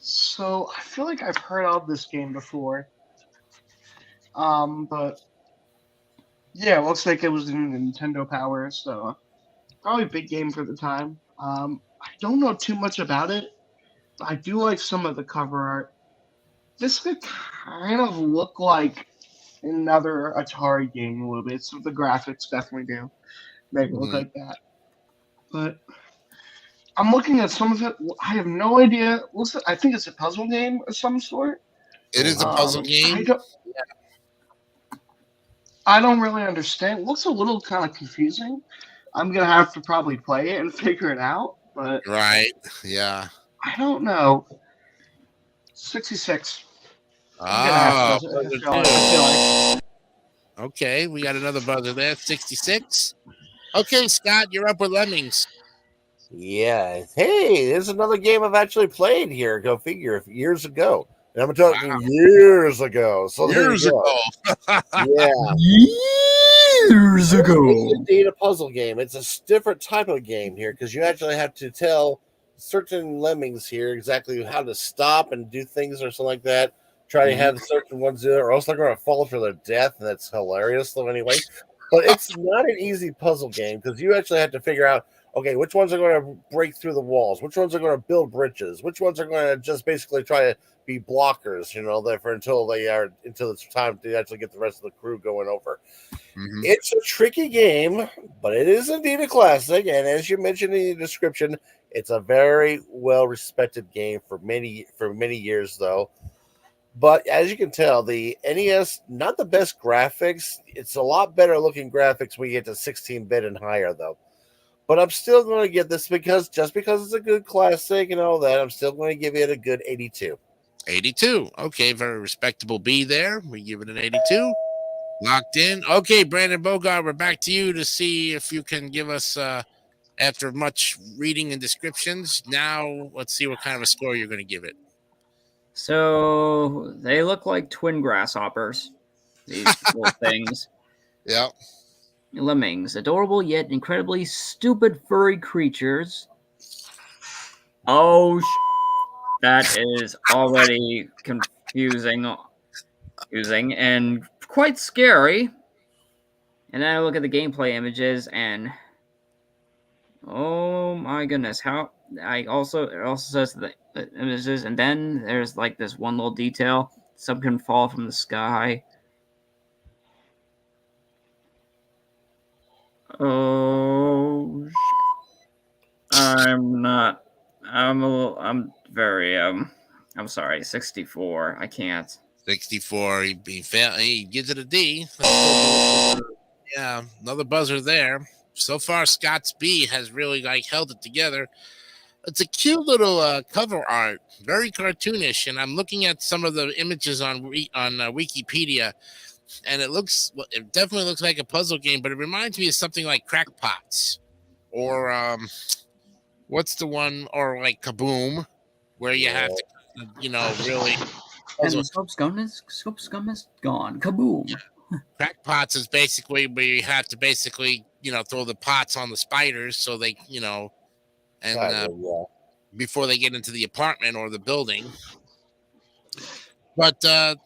So I feel like I've heard of this game before. But yeah, it looks like it was in Nintendo Power, so probably a big game for the time. I don't know too much about it. I do like some of the cover art. This could kind of look like another Atari game a little bit. So the graphics definitely do make it look like that. But I'm looking at some of it. I have no idea. I think it's a puzzle game of some sort. It is a puzzle game. I don't really understand. It looks a little kind of confusing. I'm gonna have to probably play it and figure it out. But right, yeah. I don't know. 66. Oh, I feel like. Okay, we got another buzzer there. 66. Okay, Scott, you're up with Lemmings. Yeah. Hey, there's another game I've actually played here. Go figure. Years ago. And I'm talking years ago. So years ago. Yeah. Years ago. It's indeed a puzzle game. It's a different type of game here because you actually have to tell certain lemmings here exactly how to stop and do things or something like that. Try to have certain ones do it, or else they're going to fall to their death, and that's hilarious. So anyway, but it's not an easy puzzle game because you actually have to figure out okay, which ones are going to break through the walls? Which ones are going to build bridges? Which ones are going to just basically try to be blockers? Until it's time to actually get the rest of the crew going over. Mhm. It's a tricky game, but it is indeed a classic. And as you mentioned in the description, it's a very well respected game for many years, though. But as you can tell, the NES, not the best graphics. It's a lot better looking graphics when you get to 16-bit and higher, though. But I'm still going to give this because it's a good classic and all that. I'm still going to give it a good 82. 82. Okay, very respectable B there. We give it an 82. Locked in. Okay, Brandon Bogart, we're back to you to see if you can give us, after much reading and descriptions, now let's see what kind of a score you're going to give it. So they look like twin grasshoppers. These little things. Yeah. Lemmings, adorable yet incredibly stupid furry creatures. Oh, that is already confusing and quite scary. And then I look at the gameplay images and oh my goodness, how it also says the images, and then there's like this one little detail: some can fall from the sky. Oh, I'm sorry, 64. I can't. 64. He gives it a D. Yeah, another buzzer there. So far, Scott's B has really held it together. It's a cute little cover art, very cartoonish, and I'm looking at some of the images on Wikipedia, and it definitely looks like a puzzle game, but it reminds me of something like Crackpots, or what's the one, or like Kaboom, where you have to, really. And the scope scum is gone. Kaboom. Crackpots is basically where you have to throw the pots on the spiders so they, before they get into the apartment or the building. But the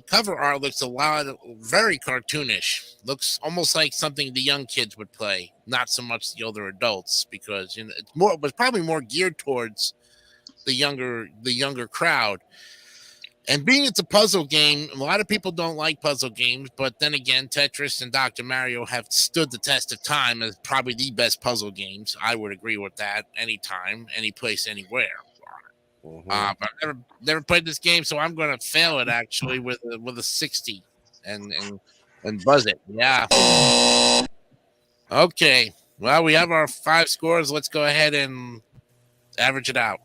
cover art looks very cartoonish. Looks almost like something the young kids would play, not so much the older adults, because it was probably more geared towards the younger crowd. And being it's a puzzle game, a lot of people don't like puzzle games, but then again, Tetris and Dr. Mario have stood the test of time as probably the best puzzle games. I would agree with that anytime, any place, anywhere. Mm-hmm. But I've never played this game, so I'm going to fail it actually with a 60 and buzz it. Yeah. Okay. Well, we have our 5 scores. Let's go ahead and average it out.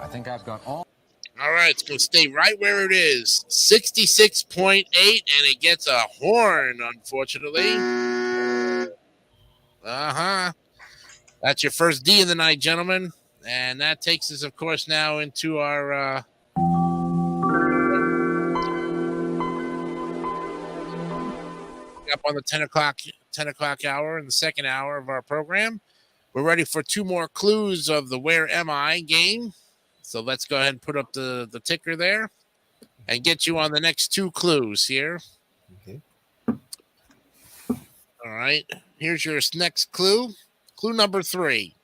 I think I've got all right, it's going to stay right where it is. 66.8, and it gets a horn, unfortunately. That's your first D of the night, gentlemen. And that takes us, of course, now into our up on the 10 o'clock hour in the second hour of our program. We're ready for 2 more clues of the Where Am I game. So let's go ahead and put up the ticker there and get you on the next 2 clues here. Okay. All right. Here's your next clue. Clue number 3.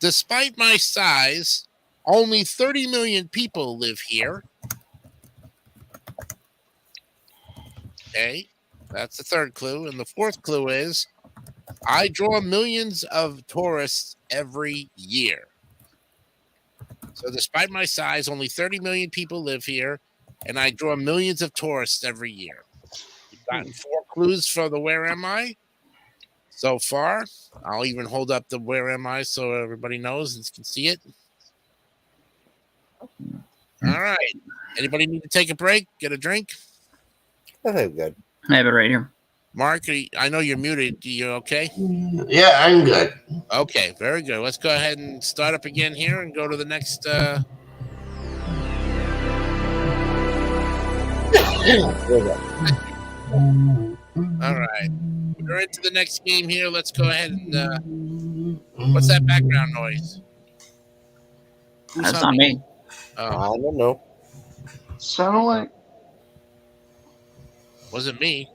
Despite my size, only 30 million people live here. Okay. That's the third clue. And the fourth clue is I draw millions of tourists every year. So despite my size, only 30 million people live here, and I draw millions of tourists every year. You've gotten 4 clues for the Where Am I so far. I'll even hold up the Where Am I so everybody knows and can see it. All right. Anybody need to take a break? Get a drink? I think good. I have it right here. Mark, I know you're muted. You okay? Yeah, I'm good. Okay, very good. Let's go ahead and start up again here and go to the next. All right. We're into the next game here. Let's go ahead and. What's that background noise? Who's That's not humming? me. Oh, I don't know. Sounded like wasn't me.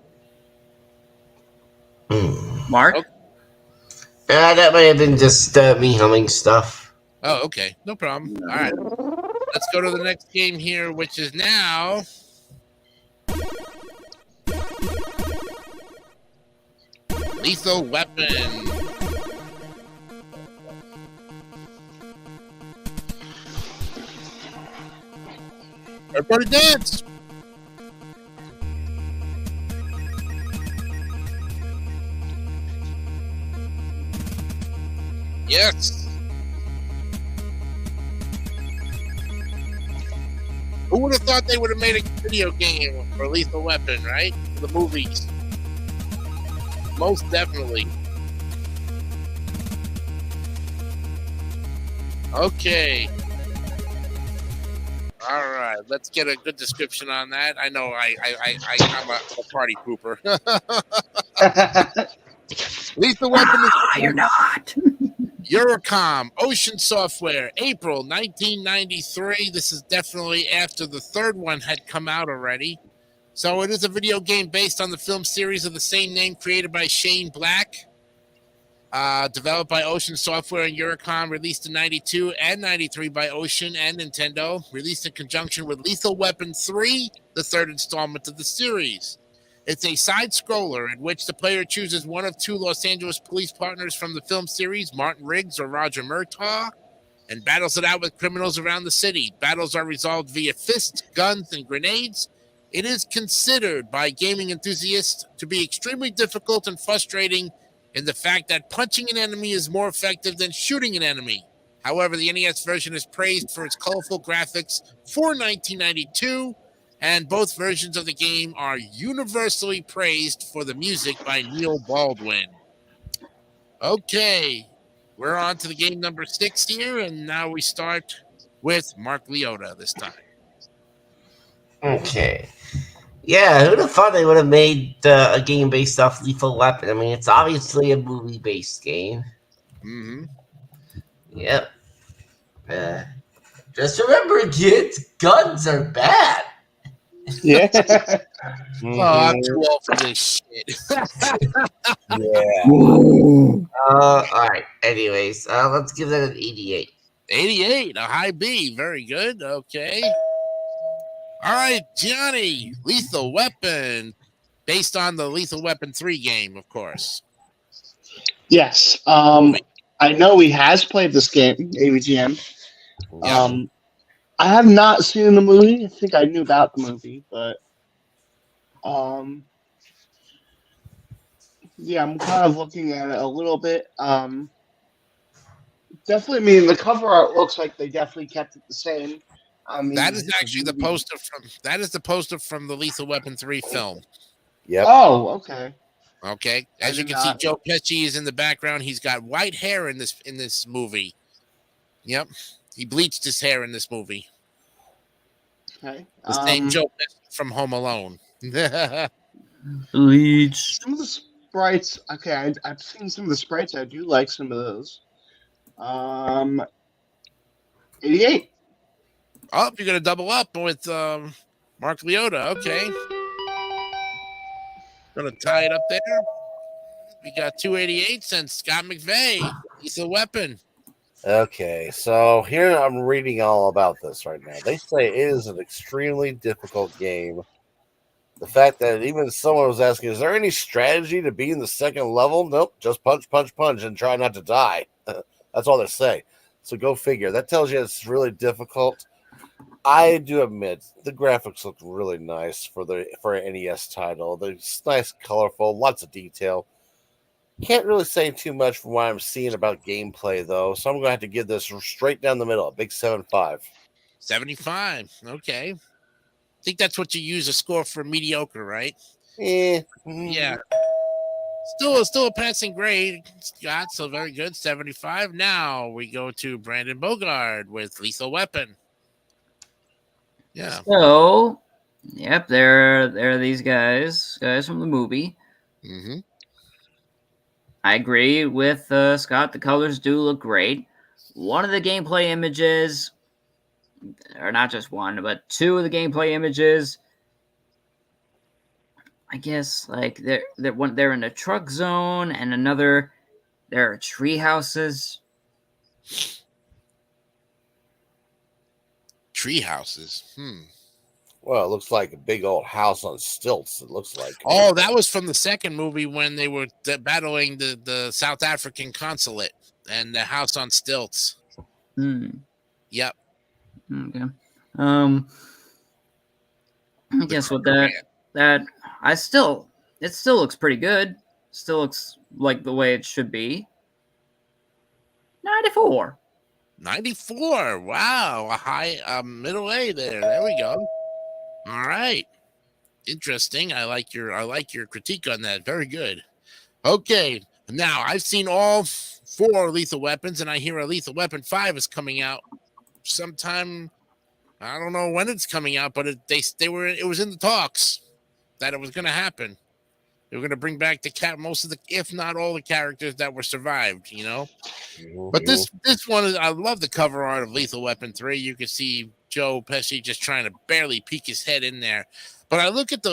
Mark? Okay. That might have been just me humming stuff. Oh, okay. No problem. All right. Let's go to the next game here, which is now Lethal Weapon. Everybody dance. Yes. Who would have thought they would have made a video game for Lethal Weapon, right? For the movies. Most definitely. Okay. All right. Let's get a good description on that. I know I'm a party pooper. Lethal Weapon is You're not. Eurocom, Ocean Software, April 1993. This is definitely after the third one had come out already. So it is a video game based on the film series of the same name created by Shane Black. Developed by Ocean Software and Eurocom, released in 92 and 93 by Ocean and Nintendo. Released in conjunction with Lethal Weapon 3, the third installment of the series. It's a side-scroller in which the player chooses one of two Los Angeles police partners from the film series, Martin Riggs or Roger Murtaugh, and battles it out with criminals around the city. Battles are resolved via fists, guns, and grenades. It is considered by gaming enthusiasts to be extremely difficult and frustrating in the fact that punching an enemy is more effective than shooting an enemy. However, the NES version is praised for its colorful graphics for 1992, and both versions of the game are universally praised for the music by Neil Baldwin. Okay, we're on to the game number 6 here, and now we start with Mark Leota this time. Okay. Yeah, who'd have thought they would have made a game based off Lethal Weapon? I mean, it's obviously a movie-based game. Mm-hmm. Yep. Just remember, kids, guns are bad. yeah. Oh, I'm too old for this shit. Yeah. All right. Anyways, let's give that an 88. 88, a high B. Very good. Okay. All right, Johnny, Lethal Weapon, based on the Lethal Weapon 3 game, of course. Yes. I know he has played this game, AVGM. Yeah. I have not seen the movie. I think I knew about the movie, but yeah, I'm kind of looking at it a little bit. Definitely, I mean, the cover art looks like they definitely kept it the same. I mean, That is actually the poster from the Lethal Weapon 3 film. Yep. Oh, okay. Okay. I As you did can see, not- Joe Pesci is in the background. He's got white hair in this movie. Yep. He bleached his hair in this movie. Okay. The same Joe Pesci from Home Alone. Bleach. Some of the sprites. Okay, I've seen some of the sprites. I do like some of those. 88. Oh, you're gonna double up with Mark Leota. Okay. Gonna tie it up there. We got 288s and Scott McVeigh. Lethal Weapon. Okay, so here I'm reading all about this right now. They say it is an extremely difficult game. The fact that even someone was asking, is there any strategy to be in the second level? Nope, just punch, punch, punch, and try not to die. That's all they say. So go figure. That tells you it's really difficult. I do admit the graphics look really nice for an NES title. It's nice, colorful, lots of detail. Can't really say too much from what I'm seeing about gameplay, though. So I'm going to have to give this straight down the middle, a big 7.5. 75. Okay. I think that's what you use a score for mediocre, right? Yeah. Still a passing grade, Scott. So very good. 75. Now we go to Brandon Bogard with Lethal Weapon. Yeah. So, yep, there are these guys from the movie. Mm-hmm. I agree with Scott. The colors do look great. One of the gameplay images or not just one, but two of the gameplay images. I guess like they're in a truck zone, and another there are tree houses. Tree houses. Well, it looks like a big old house on stilts. It looks like. Oh, that was from the second movie when they were battling the South African consulate and the house on stilts. Yep. Okay. I guess with that it still looks pretty good. Still looks like the way it should be. 94. 94. Wow, a high middle A there. There we go. All right. Interesting. I like your critique on that. Very good. Okay. Now I've seen all 4 Lethal Weapons, and I hear a Lethal Weapon 5 is coming out sometime. I don't know when it's coming out, but it was in the talks that it was going to happen. They were going to bring back most of the, if not all the characters that were survived, you know. But this one is, I love the cover art of Lethal Weapon 3. You can see Joe Pesci just trying to barely peek his head in there. But I look at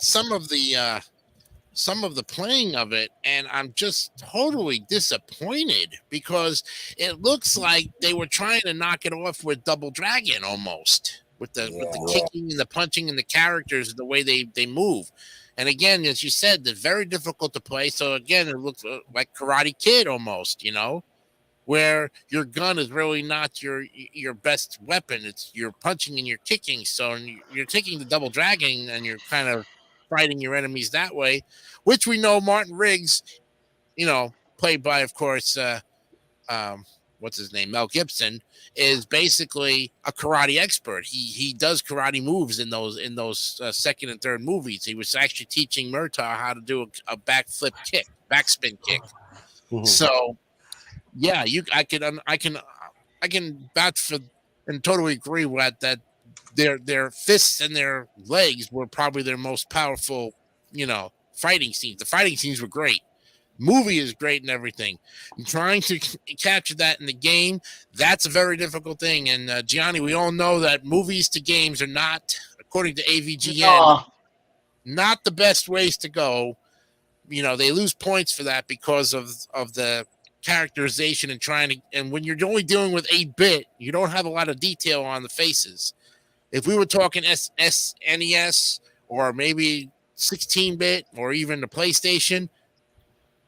some of the playing of it, and I'm just totally disappointed because it looks like they were trying to knock it off with Double Dragon almost. With the kicking and the punching and the characters, the way they move. And again, as you said, they're very difficult to play. So again, it looks like Karate Kid almost, you know, where your gun is really not your best weapon. It's your punching and your kicking. So you're taking the Double Dragon and you're kind of fighting your enemies that way, which we know Martin Riggs, you know, played by, of course, what's his name? Mel Gibson, is basically a karate expert. He does karate moves in those second and third movies. He was actually teaching Murtaugh how to do a backspin kick. So, yeah, I can vouch for and totally agree with that. Their fists and their legs were probably their most powerful, you know, fighting scenes. The fighting scenes were great. Movie is great and everything. And trying to capture that in the game, that's a very difficult thing. And Gianni, we all know that movies to games are not, according to AVGN, not the best ways to go. You know, they lose points for that because of the characterization and when you're only dealing with 8-bit, you don't have a lot of detail on the faces. If we were talking SNES or maybe 16-bit or even the PlayStation,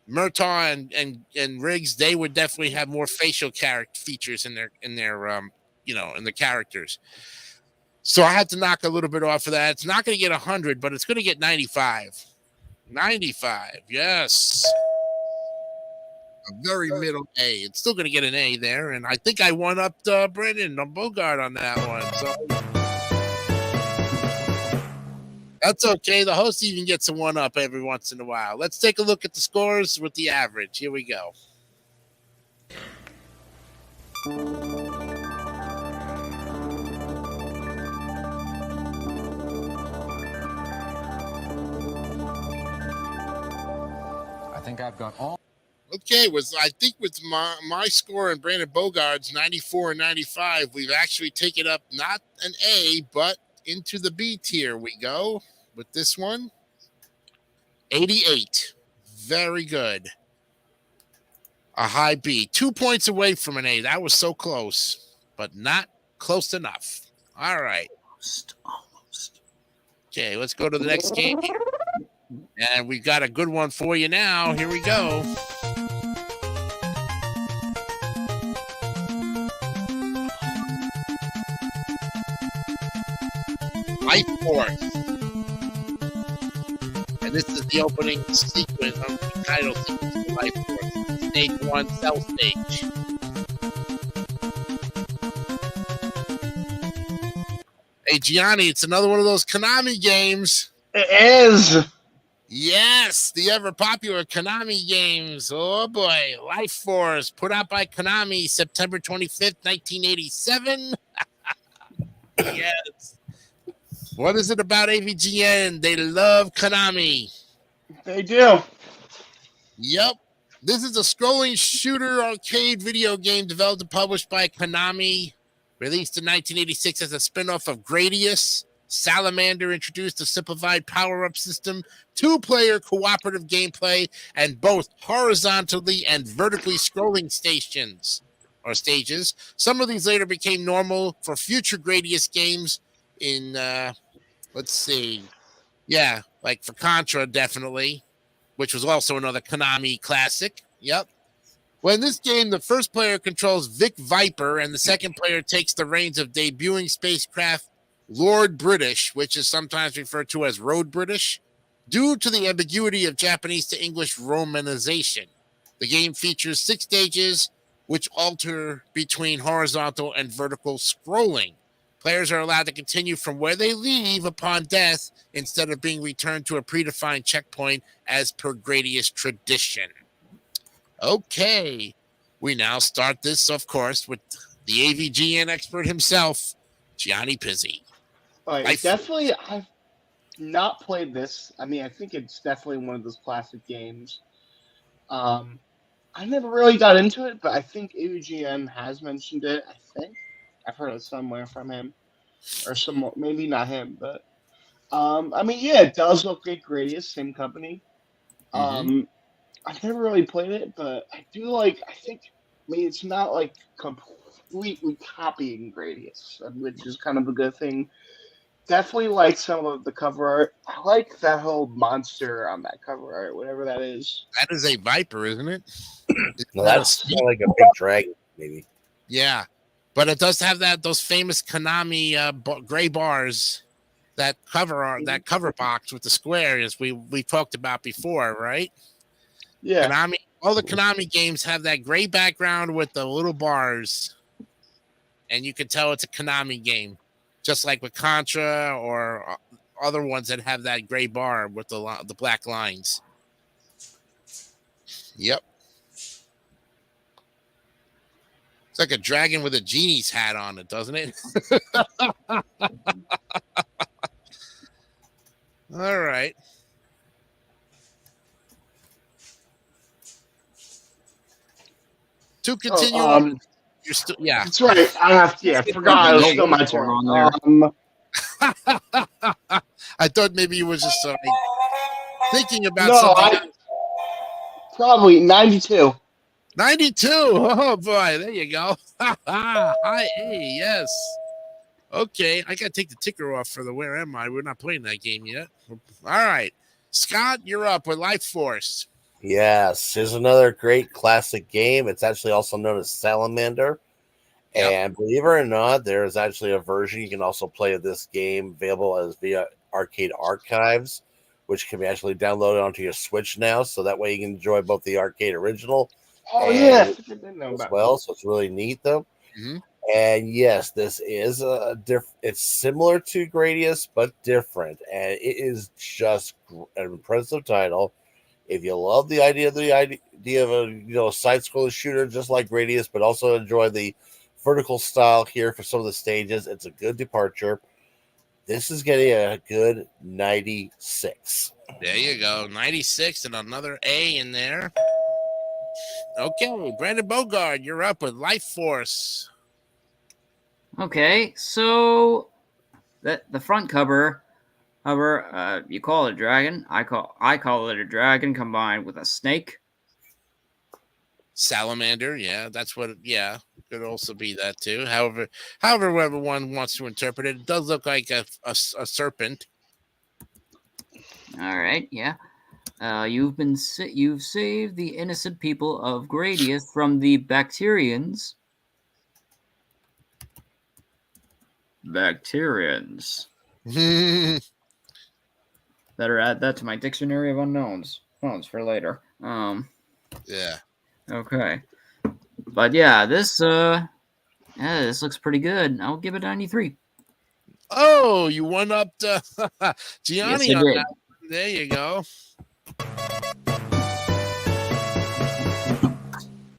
Murtaugh and Riggs, they would definitely have more facial character features in their in the characters. So I had to knock a little bit off of that. It's not going to get 100, but it's going to get 95. 95, yes. A very middle A. It's still going to get an A there, and I think I won up Brendan Bogart on that one. So that's okay. The host even gets a one up every once in a while. Let's take a look at the scores with the average. Here we go. I think I've got all. Okay, I think with my score and Brandon Bogart's 94 and 95, we've actually taken up not an A, but into the B tier we go with this one. 88. Very good. A high B. 2 points away from an A. That was so close, but not close enough. All right. Almost. Okay, let's go to the next game here. And we've got a good one for you now. Here we go. Life Force. And this is the opening sequence of the title sequence of Life Force. Stage 1, Cell Stage. Hey, Gianni, it's another one of those Konami games. It is. Yes, the ever popular Konami games. Oh boy, Life Force, put out by Konami, September 25th, 1987. Yes. What is it about AVGN? They love Konami. They do. Yep. This is a scrolling shooter arcade video game developed and published by Konami, released in 1986 as a spin-off of Gradius. Salamander introduced a simplified power-up system, two-player cooperative gameplay, and both horizontally and vertically scrolling stages. Some of these later became normal for future Gradius games in, let's see, yeah, like for Contra, definitely, which was also another Konami classic. Yep. Well, in this game, the first player controls Vic Viper, and the second player takes the reins of debuting spacecraft Lord British, which is sometimes referred to as Road British, due to the ambiguity of Japanese to English romanization. The game features 6 stages, which alter between horizontal and vertical scrolling. Players are allowed to continue from where they leave upon death instead of being returned to a predefined checkpoint as per Gradius tradition. Okay, we now start this, of course, with the AVGN expert himself, Gianni Pizzi. All right, definitely, I've not played this. I mean, I think it's definitely one of those classic games. I never really got into it, but I think AVGN has mentioned it. I think I've heard it somewhere from him, or some, maybe not him, but I mean, yeah, it does look like Gradius, same company. I've never really played it, but I do like. I think, I mean, it's not like completely copying Gradius, which is kind of a good thing. Definitely like some of the cover art. I like that whole monster on that cover art, whatever that is. That is a Viper, isn't it? No, that's kind of like a big dragon, maybe. Yeah, but it does have those famous Konami gray bars, that cover box with the squares we talked about before, right? Yeah. Konami, all the Konami games have that gray background with the little bars, and you can tell it's a Konami game. Just like with Contra or other ones that have that gray bar with the black lines. Yep. It's like a dragon with a genie's hat on it, doesn't it? All right. To continue on, you're still, yeah. That's right. I forgot. I was still my turn. I thought maybe you were just thinking about something. Probably 92. 92. Oh boy, there you go. High A, yes. Okay, I gotta take the ticker off for the Where Am I? We're not playing that game yet. All right, Scott, you're up with Life Force. Yes, here's another great classic game. It's actually also known as Salamander. Yep. And believe it or not, there is actually a version you can also play of this game available as via Arcade Archives, which can be actually downloaded onto your Switch now. So that way you can enjoy both the arcade original as well. So it's really neat, though. Mm-hmm. And yes, this is it's similar to Gradius, but different. And it is just an impressive title. If you love the idea of a side-scrolling shooter just like Gradius, but also enjoy the vertical style here for some of the stages, it's a good departure. This is getting a good 96. There you go, 96 and another A in there. Okay, Brandon Bogard, you're up with Life Force. Okay, so the front cover, you call it a dragon. I call it a dragon combined with a snake. Salamander, yeah, that's what. Yeah, could also be that too. However, one wants to interpret it, it does look like a serpent. All right, yeah. You've saved the innocent people of Gradius from the Bacterians. Bacterians. Better add that to my dictionary of unknowns. For later. Yeah. Okay. But yeah, this looks pretty good. I'll give it 93. Oh, you won up to Gianni yes, on that. There you go.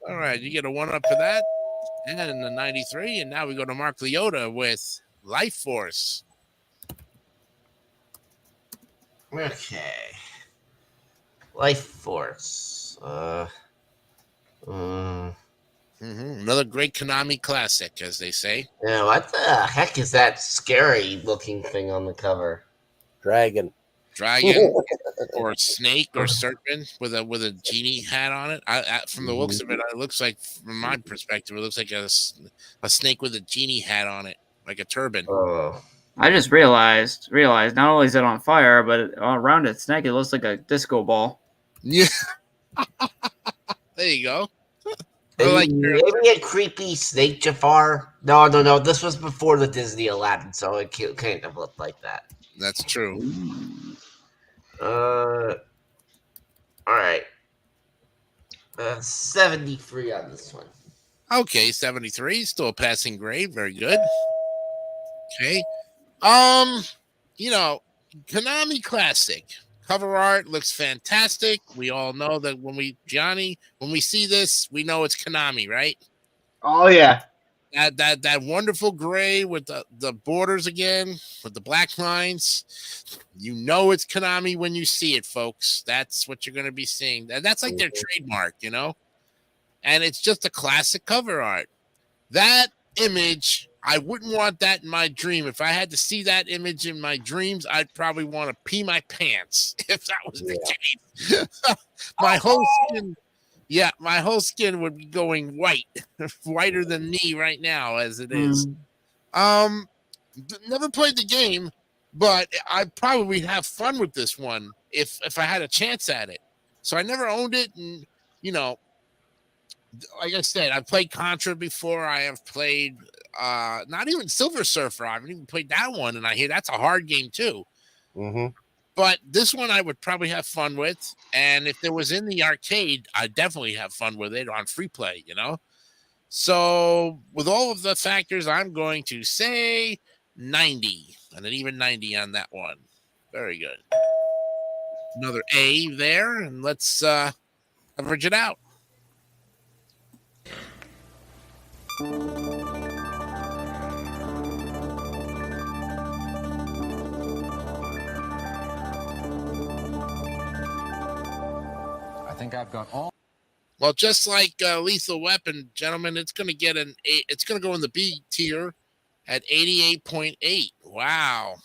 All right, you get a 1 up for that. And then the 93. And now we go to Mark Leota with Life Force. Okay. Life Force. Mm. Another great Konami classic, as they say. Yeah, what the heck is that scary looking thing on the cover? Dragon. Dragon or snake or serpent with a genie hat on it. From the looks of it, it looks like, from my perspective, it looks like a snake with a genie hat on it, like a turban. Oh. I just realized not only is it on fire, but around its neck it looks like a disco ball. Yeah. There you go. I Maybe a creepy snake Jafar. No. This was before the Disney Aladdin, so it can't have looked like that. That's true. All right. 73 on this one. Okay, 73, still a passing grade. Very good. Okay. Konami classic. Cover art looks fantastic. We all know that when we see this, we know it's Konami, right? Oh yeah. That wonderful gray with the borders again, with the black lines. You know it's Konami when you see it, folks. That's what you're going to be seeing. That's like their trademark, and it's just a classic cover art. That image, I wouldn't want that in my dream. If I had to see that image in my dreams, I'd probably want to pee my pants if that was the case. My whole skin would be going white, whiter than me right now as it is. Never played the game, but I probably have fun with this one if I had a chance at it. So I never owned it, and like I said, I've played Contra before. I have played not even Silver Surfer. I haven't even played that one, and I hear that's a hard game too. But this one I would probably have fun with, and if it was in the arcade, I'd definitely have fun with it on free play, So with all of the factors, I'm going to say 90, and an even 90 on that one. Very good. Another A there, and let's average it out. I think I've got all. Well, just like Lethal Weapon, gentlemen, it's going to get an A. It's going to go in the B tier at 88.8. Wow,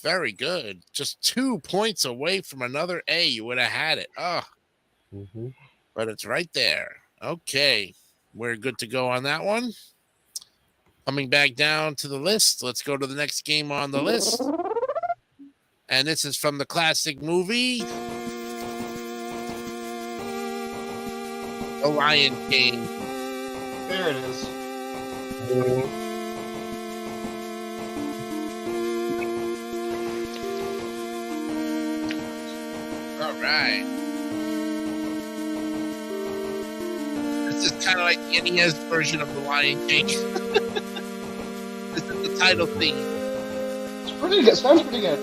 very good. Just 2 points away from another A. You would have had it. Oh, but it's right there. Okay, we're good to go on that one. Coming back down to the list, let's go to the next game on the list. And this is from the classic movie, The Lion King. There it is. All right. This is kind of like the NES version of The Lion King. This is the title theme. It's pretty good. Sounds pretty good.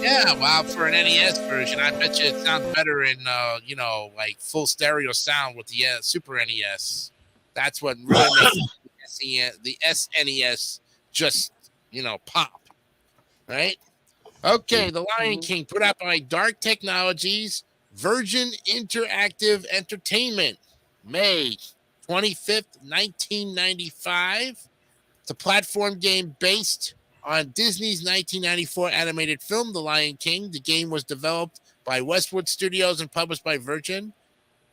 Yeah, wow, for an NES version, I bet you it sounds better in, like full stereo sound with the Super NES. That's what really makes the SNES just, pop. Right? Okay, The Lion King, put out by Dark Technologies, Virgin Interactive Entertainment, May 25th, 1995. It's a platform game based on Disney's 1994 animated film, The Lion King. The game was developed by Westwood Studios and published by Virgin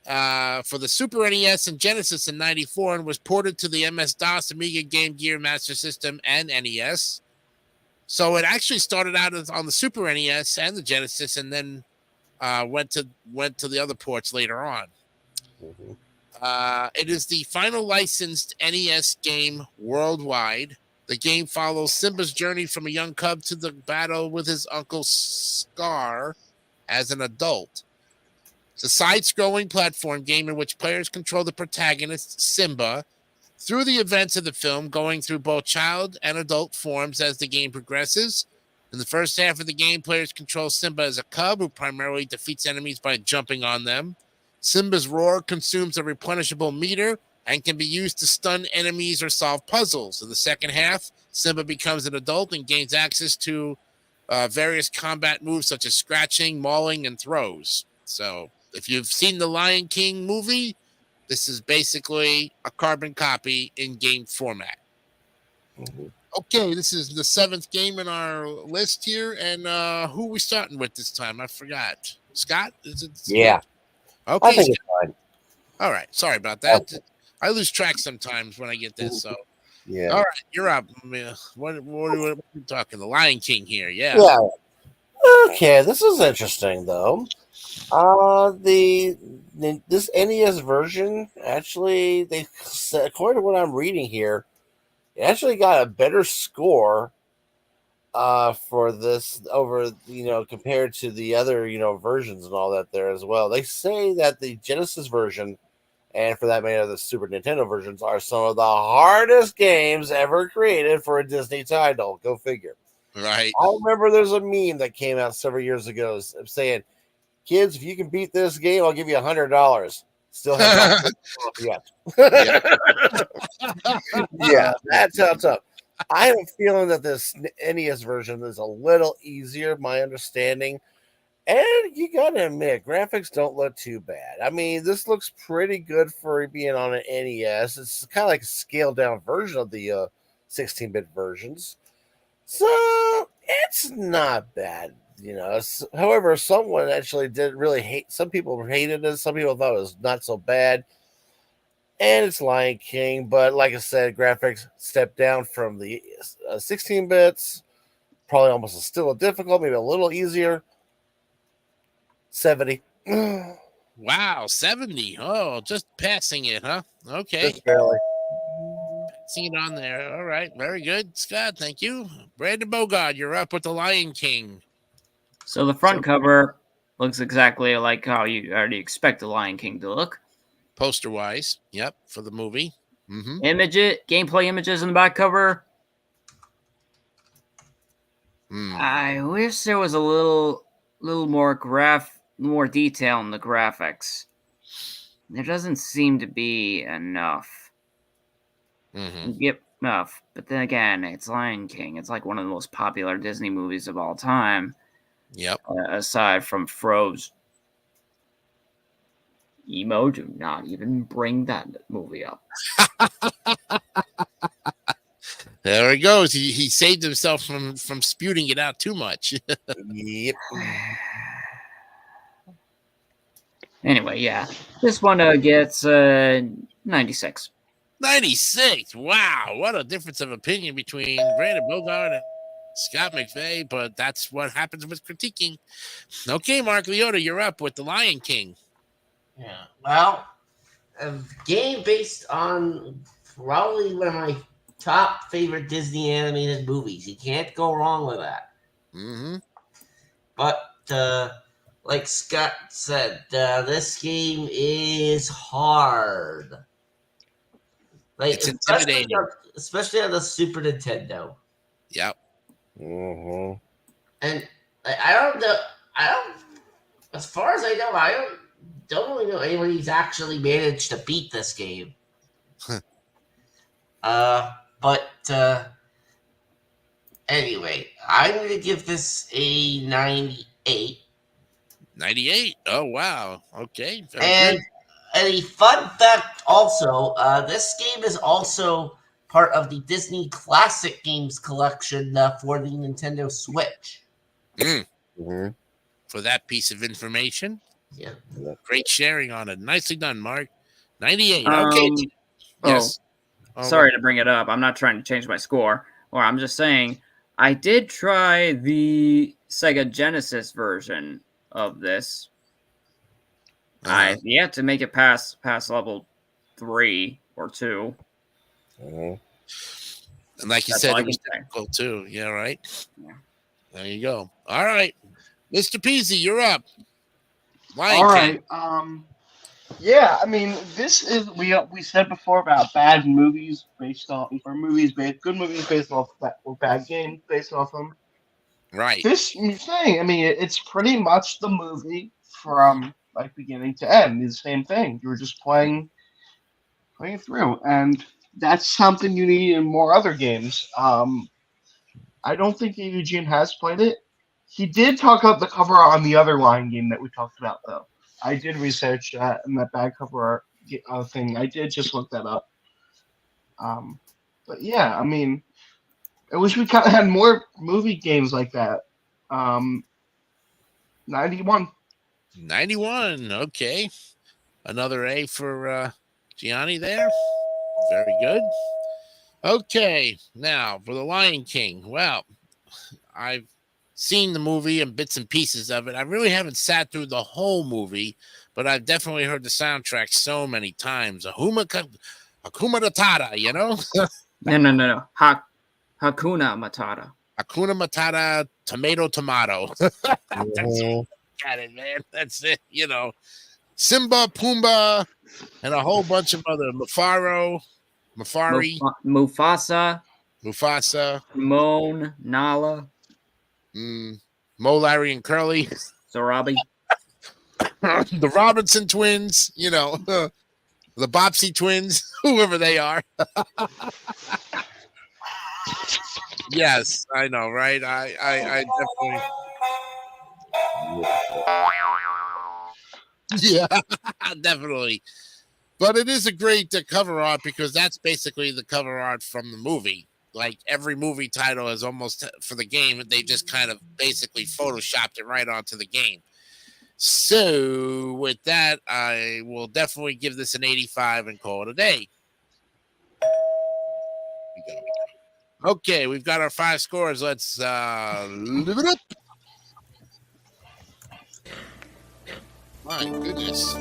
for the Super NES and Genesis in 94 and was ported to the MS-DOS, Amiga, Game Gear, Master System, and NES. So it actually started out on the Super NES and the Genesis, and then went to the other ports later on. It is the final licensed NES game worldwide. The game follows Simba's journey from a young cub to the battle with his uncle Scar as an adult. It's a side-scrolling platform game in which players control the protagonist, Simba, through the events of the film, going through both child and adult forms as the game progresses. In the first half of the game, players control Simba as a cub who primarily defeats enemies by jumping on them. Simba's roar consumes a replenishable meter and can be used to stun enemies or solve puzzles. In the second half, Simba becomes an adult and gains access to various combat moves such as scratching, mauling, and throws. So if you've seen the Lion King movie, This is basically a carbon copy in game format. Mhm. Okay, this is the 7th game in our list here, and who are we starting with this time? I forgot. Scott? Is it? Yeah, I Okay. think it's fine. All right. Sorry about that. Okay. I lose track sometimes when I get this. So, Yeah. all right, you're up. What are we talking? The Lion King here. Yeah. Yeah. Okay, this is interesting though. This NES version actually, they said, according to what I'm reading here, it actually got a better score for this over compared to the other versions and all that there as well. They say that the Genesis version, and for that matter the Super Nintendo versions, are some of the hardest games ever created for a Disney title. Go figure. Right. I remember there's a meme that came out several years ago saying, "Kids, if you can beat this game, I'll give you $100." Still have not yet. Yeah, that's how tough. I have a feeling that this NES version is a little easier, my understanding. And you gotta admit, graphics don't look too bad. I mean, this looks pretty good for being on an NES. It's kind of like a scaled down version of the 16-bit versions. So it's not bad, However, someone actually did really hate. Some people hated it. Some people thought it was not so bad. And it's Lion King, but like I said, graphics stepped down from the 16 bits. Probably almost still difficult, maybe a little easier. 70. Wow, 70. Oh, just passing it, huh? Okay. Just barely. Passing it on there. All right. Very good. Scott, thank you. Brandon Bogard, you're up with the Lion King. So the front cover looks exactly like how you already expect the Lion King to look. Poster wise. Yep. For the movie. Mm-hmm. Gameplay images in the back cover. Mm. I wish there was a little more detail in the graphics. There doesn't seem to be enough. Mm-hmm. Yep, enough. But then again, it's Lion King. It's like one of the most popular Disney movies of all time. Yep. Aside from Frozen. Emo, do not even bring that movie up. There he goes. He saved himself from spewing it out too much. Yep. Anyway, yeah. This one gets 96. 96. Wow. What a difference of opinion between Brandon Bogard and Scott McVeigh, but that's what happens with critiquing. Okay, Mark Leota, you're up with the Lion King. Yeah. Well, a game based on probably one of my top favorite Disney animated movies. You can't go wrong with that. Mm-hmm. But like Scott said, this game is hard. Like It's intimidating. especially on the Super Nintendo. Yep. Mm-hmm. And I don't know. As far as I know, I don't really know anybody who's actually managed to beat this game. But anyway, I'm going to give this a 98. 98. Oh, wow. Okay. Very And good. a fun fact also, this game is also part of the Disney Classic Games collection for the Nintendo Switch. Mm-hmm. For that piece of information. Yeah. Great sharing on it. Nicely done, Mark. 98. Okay. Yes. Sorry to bring it up. I'm not trying to change my score. Or I'm just saying, I did try the Sega Genesis version of this. I've yet to make it past level 3 or 2. Mm-hmm. And like you That's said, all I it was can say. difficult too. Yeah, right? Yeah. There you go. All right. Mr. Peasy, you're up. All right. Yeah, I mean, this is we said before about bad movies based off or good movies based off that or bad games based off them. Right. This thing, I mean, it's pretty much the movie from like beginning to end. It's the same thing. You were just playing it through, and that's something you need in more other games. I don't think Eugene has played it. He did talk about the cover art on the other Lion game that we talked about, though. I did research that, and that bad cover art thing. I did just look that up. But yeah, I mean, I wish we kind of had more movie games like that. 91. 91. Okay. Another A for Gianni there. Very good. Okay. Now for The Lion King. Well, I've seen the movie and bits and pieces of it. I really haven't sat through the whole movie, but I've definitely heard the soundtrack so many times. Hakuna Matata, you know? No. Hakuna Matata. Hakuna Matata, tomato. That's Mhm. got it, man. That's it, you know. Simba, Pumbaa, and a whole bunch of other Mufari, Mufasa, Mufasa, Timon, Nala, Mo, Larry, and Curly, Sarabi. the Robinson twins, you know, the Bopsy twins, whoever they are. Yes, I know, right? I definitely. Yeah, definitely. But it is a great cover art because that's basically the cover art from the movie. Like every movie title is almost for the game. They just kind of basically photoshopped it right onto the game. So with that, I will definitely give this an 85 and call it a day. Okay, we've got our 5 scores. Let's live it up. My goodness.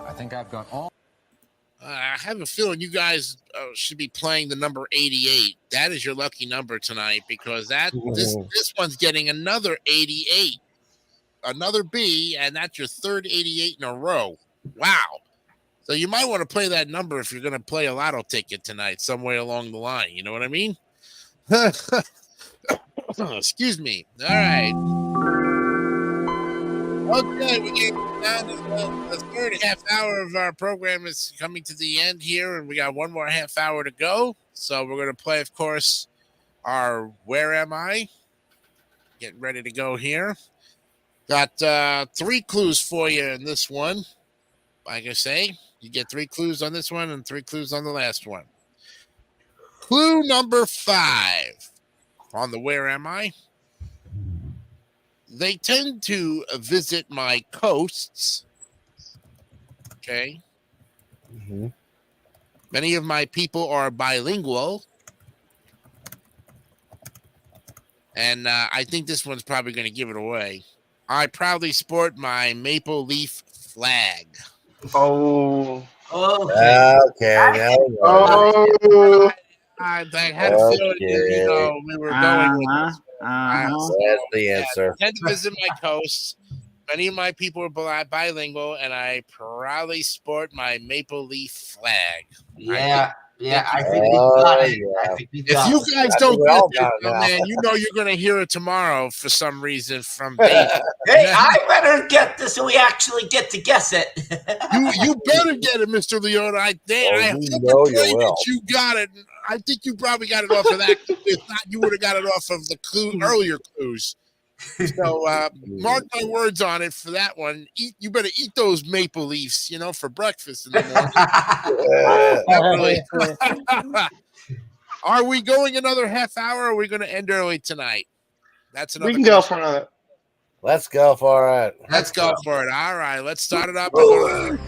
I think I've got all. I have a feeling you guys should be playing the number 88. That is your lucky number tonight because this one's getting another 88, another B, and that's your third 88 in a row. Wow. So you might want to play that number if you're going to play a lotto ticket tonight somewhere along the line. You know what I mean? Excuse me. All right. Okay, we get down to the third half hour of our program is coming to the end here, and we got one more half hour to go. So we're going to play, of course, our Where Am I? Getting ready to go here. Got 3 clues for you in this one. Like I say, you get 3 clues on this one and 3 clues on the last one. Clue number 5 on the Where Am I? They tend to visit my coasts. Okay. Mm-hmm. Many of my people are bilingual. And I think this one's probably going to give it away. I proudly sport my maple leaf flag. Oh. Okay. Okay, now we know. Oh. I had a feeling you know, we were going with this. That's the answer. I tend to visit my coasts. Many of my people are bilingual, and I proudly sport my maple leaf flag. Yeah, I think we got it. yeah. I think we If got you it. guys I don't think we all get got this, it now. man, you know you're going to hear it tomorrow for some reason from Dave. Hey, I better get this so we actually get to guess it. You better get it, Mr. Leota. I hope you and know pray you will. that you got it. I think you probably got it off of that. If not, you would have got it off of the earlier clues. So mark my words on it for that one. You better eat those maple leaves, you know, for breakfast in the morning. Yeah. Are we going another half hour? Or are we going to end early tonight? That's another. We can go question. for another. Let's go for it. Let's go for it. All right, let's start it up. Final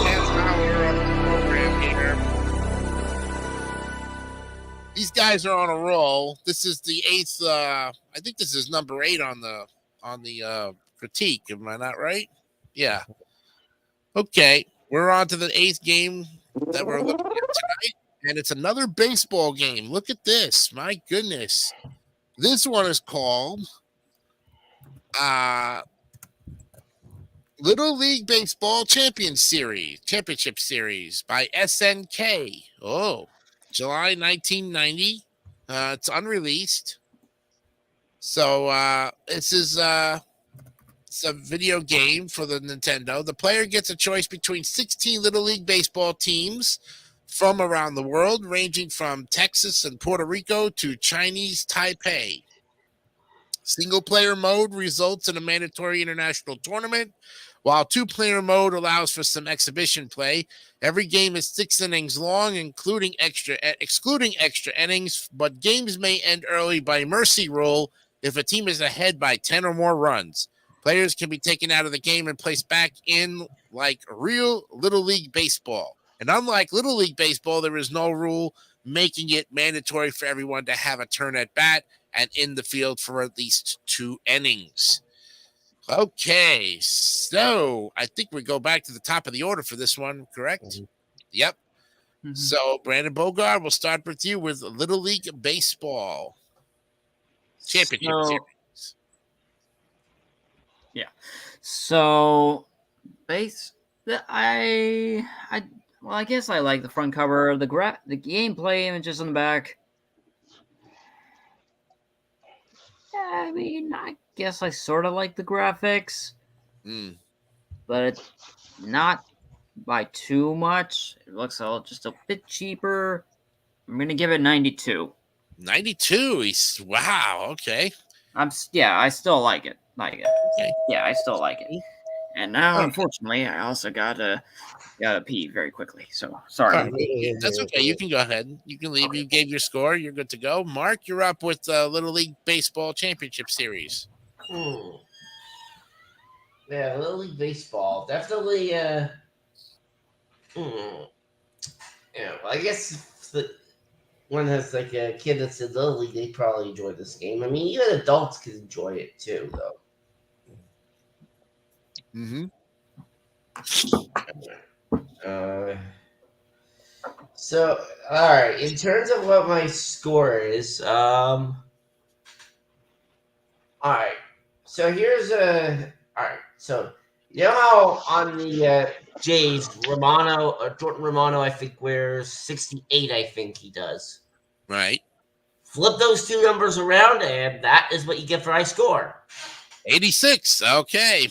half hour of the program here. These guys are on a roll. This is the 8th. I think this is number 8 on the critique. Am I not right? Yeah. Okay, we're on to the 8th game that we're looking at tonight, and it's another baseball game. Look at this. My goodness. This one is called Little League Baseball Championship Series by SNK. Oh, July 1990. It's unreleased. So this is it's a video game for the Nintendo. The player gets a choice between 16 Little League Baseball teams from around the world, ranging from Texas and Puerto Rico to Chinese Taipei. Single-player mode results in a mandatory international tournament, while two-player mode allows for some exhibition play. Every game is 6 innings long, excluding extra innings, but games may end early by mercy rule if a team is ahead by 10 or more runs. Players can be taken out of the game and placed back in like real Little League Baseball. And unlike Little League Baseball, there is no rule making it mandatory for everyone to have a turn at bat and in the field for at least 2 innings. Okay, so I think we go back to the top of the order for this one, correct? Mm-hmm. Yep. So, Brandon Bogart, we'll start with you with Little League Baseball Championship Series. Yeah. So, I guess I like the front cover, the gameplay images on the back. I mean, I guess I sort of like the graphics, but not by too much. It looks just a bit cheaper. I'm gonna give it 92. 92. Wow. Okay. I still like it. Okay. Yeah, I still like it. And now, unfortunately, I also gotta pee very quickly. So sorry. That's okay. You can go ahead. You can leave. You gave your score. You're good to go. Mark, you're up with Little League Baseball Championship Series. Yeah, Little League Baseball. Definitely, yeah, I guess if the one has like a kid that's in Little League, they probably enjoy this game. I mean, even adults can enjoy it too, though. So, all right. In terms of what my score is, all right. So here's all right. So you know how on the Jays, Jordan Romano, I think wears 68. I think he does. Right. Flip those two numbers around, and that is what you get for my score. 86. Okay.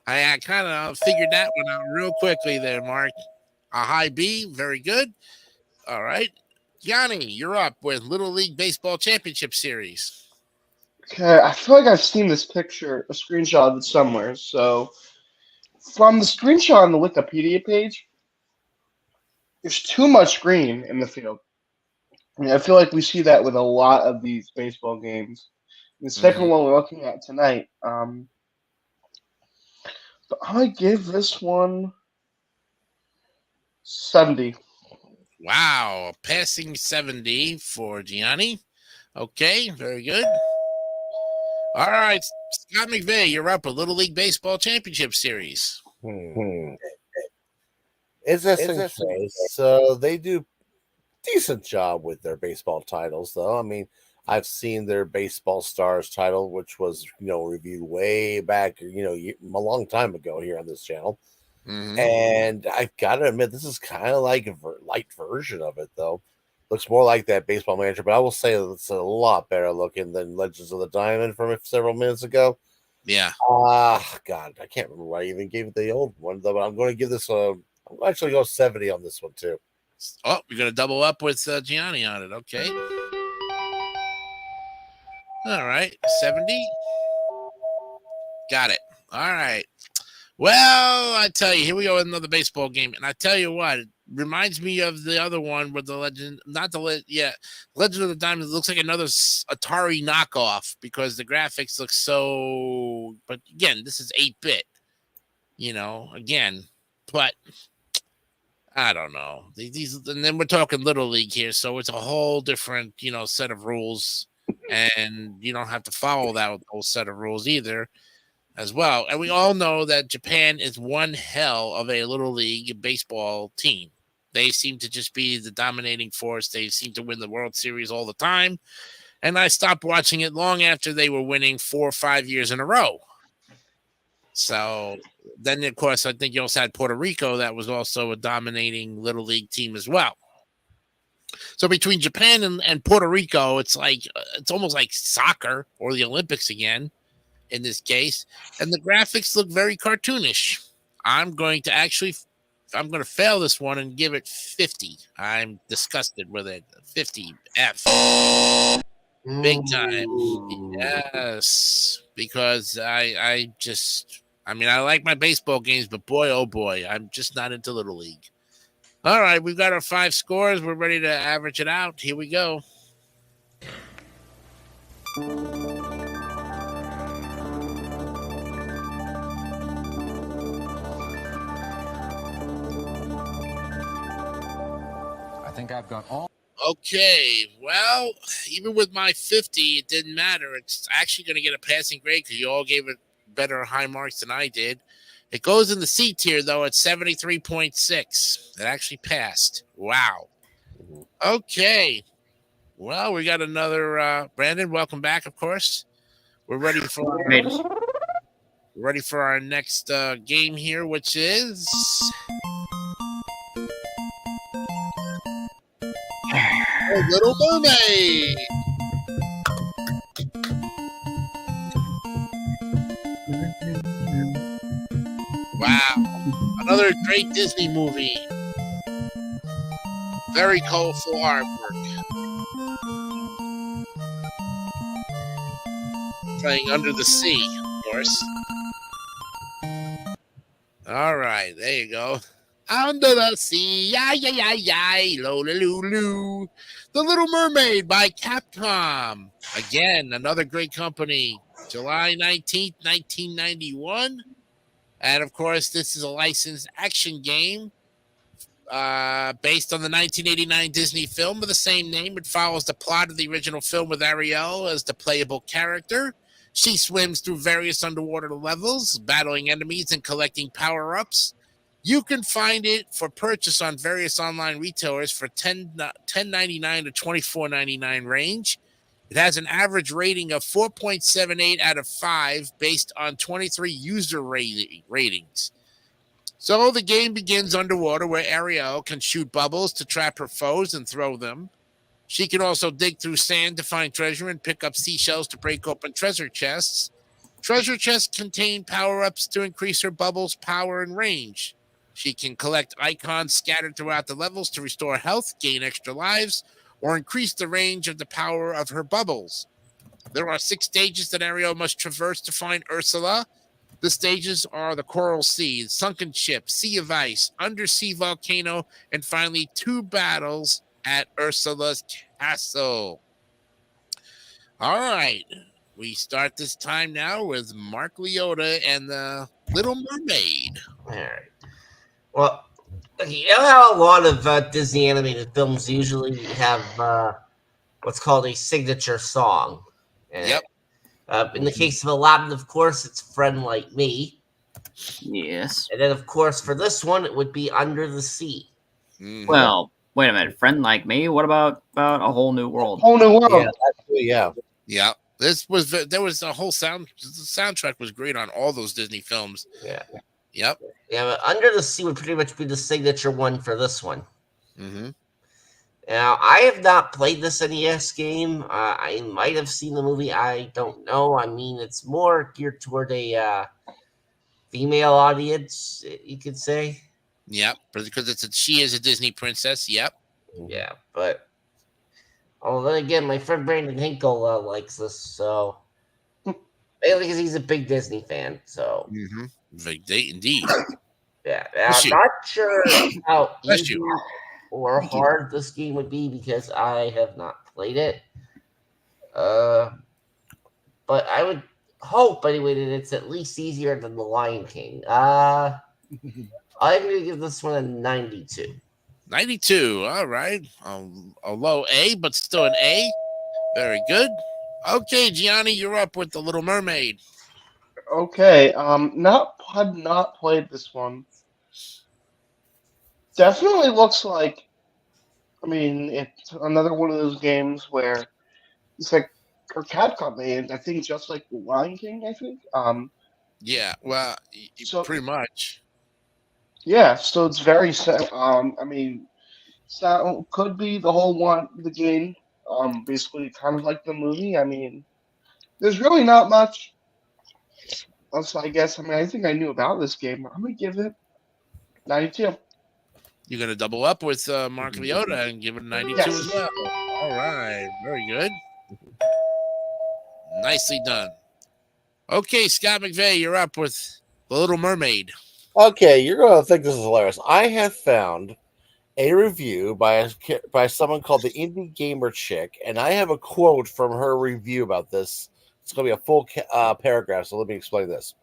I kind of figured that one out real quickly there, Mark. A high B. Very good. All right. Yanni, you're up with Little League Baseball Championship Series. Okay, I feel like I've seen this picture, a screenshot of it somewhere. So, from the screenshot on the Wikipedia page, there's too much green in the field. I mean, I feel like we see that with a lot of these baseball games. The second one we're looking at tonight. But I give this one 70. Wow. Passing 70 for Gianni. Okay. Very good. All right. Scott McVeigh, you're up with Little League Baseball Championship Series. It's SNK, so they do decent job with their baseball titles, though. I mean, I've seen their Baseball Stars title, which was, reviewed way back, a long time ago here on this channel. And I've got to admit, this is kind of like a light version of it, though. Looks more like that Baseball Manager, but I will say that it's a lot better looking than Legends of the Diamond from several minutes ago. Yeah. God, I can't remember why I even gave it the old one, though, but I'm going to give this I'm actually go 70 on this one, too. Oh, you're going to double up with Gianni on it. Okay. All right. 70. Got it. All right. Well, I tell you, here we go with another baseball game. And I tell you what, it reminds me of the other one with the Legend of the Diamond. It looks like another Atari knockoff because the graphics look so, but again, this is 8-bit, again, but I don't know. And then we're talking Little League here, so it's a whole different, set of rules, and you don't have to follow that whole set of rules either. As well. And we all know that Japan is one hell of a Little League baseball team. They seem to just be the dominating force. They seem to win the World Series all the time. And I stopped watching it long after they were winning 4 or 5 years in a row. So then, of course, I think you also had Puerto Rico that was also a dominating Little League team as well. So between Japan and Puerto Rico, it's almost like soccer or the Olympics again. In this case, and the graphics look very cartoonish. I'm going to actually gonna fail this one and give it 50. I'm disgusted with it. 50 F. Big time. Ooh. Yes, because I like my baseball games, but boy, oh boy, I'm just not into Little League. All right, we've got our 5 scores. We're ready to average it out. Here we go. I think I've got all. Okay, well, even with my 50, it didn't matter. It's actually going to get a passing grade because you all gave it better high marks than I did. It goes in the C tier, though, at 73.6. It actually passed. Wow. Okay. Well, we got another Brandon. Welcome back, of course. We're ready for our next game here, which is The Little Mermaid. Wow. Another great Disney movie. Very colorful artwork. Playing Under the Sea, of course. All right, there you go. Under the Sea, yay, loo. The Little Mermaid by Capcom. Again, another great company. July 19th, 1991. And of course, this is a licensed action game based on the 1989 Disney film of the same name. It follows the plot of the original film with Ariel as the playable character. She swims through various underwater levels, battling enemies and collecting power-ups. You can find it for purchase on various online retailers for $10.99 to $24.99 range. It has an average rating of 4.78 out of 5 based on 23 user ratings. So the game begins underwater where Ariel can shoot bubbles to trap her foes and throw them. She can also dig through sand to find treasure and pick up seashells to break open treasure chests. Treasure chests contain power-ups to increase her bubbles' power and range. She can collect icons scattered throughout the levels to restore health, gain extra lives, or increase the range of the power of her bubbles. There are 6 stages that Ariel must traverse to find Ursula. The stages are the Coral Sea, Sunken Ship, Sea of Ice, Undersea Volcano, and finally 2 battles at Ursula's castle. All right. We start this time now with Mark Leota and the Little Mermaid. All right. Well, you know how a lot of Disney animated films usually have what's called a signature song? And, Yep. In the case of Aladdin, of course, it's Friend Like Me. Yes. And then, of course, for this one, it would be Under the Sea. Mhm. Well, wait a minute. Friend Like Me? What about A Whole New World? Whole new world. Yeah, yeah. Yeah. There was a whole the soundtrack was great on all those Disney films. Yeah. Yep. Yeah, but Under the Sea would pretty much be the signature one for this one. Mm-hmm. Now, I have not played this NES game. I might have seen the movie. I don't know. I mean, it's more geared toward a female audience, you could say. Yep. Because she is a Disney princess. Yep. Yeah, but then again, my friend Brandon Hinkle likes this, so mainly because he's a big Disney fan. So Mm-hmm. Indeed. yeah, Bless I'm you. not sure how Bless easy you. or hard this game would be because I have not played it. But I would hope anyway that it's at least easier than The Lion King. I'm going to give this one a 92. 92. All right. A low A, but still an A. Very good. Okay, Gianni, you're up with The Little Mermaid. Okay, had not played this one. Definitely looks like, I mean, it's another one of those games where it's like, or Capcom made, I think just like The Lion King, I think. Yeah, well, So- pretty much. Yeah, so it's very, I mean, so could be the game, basically kind of like the movie. I mean, there's really not much else, I guess. I mean, I think I knew about this game. I'm gonna give it 92. You're going to double up with Mark Leota and give it a 92 Yes. as well. All right. Very good. Nicely done. Okay, Scott McVeigh, you're up with The Little Mermaid. Okay, you're going to think this is hilarious. I have found a review by someone called the Indie Gamer Chick, and I have a quote from her review about this. It's going to be a full paragraph, so let me explain this.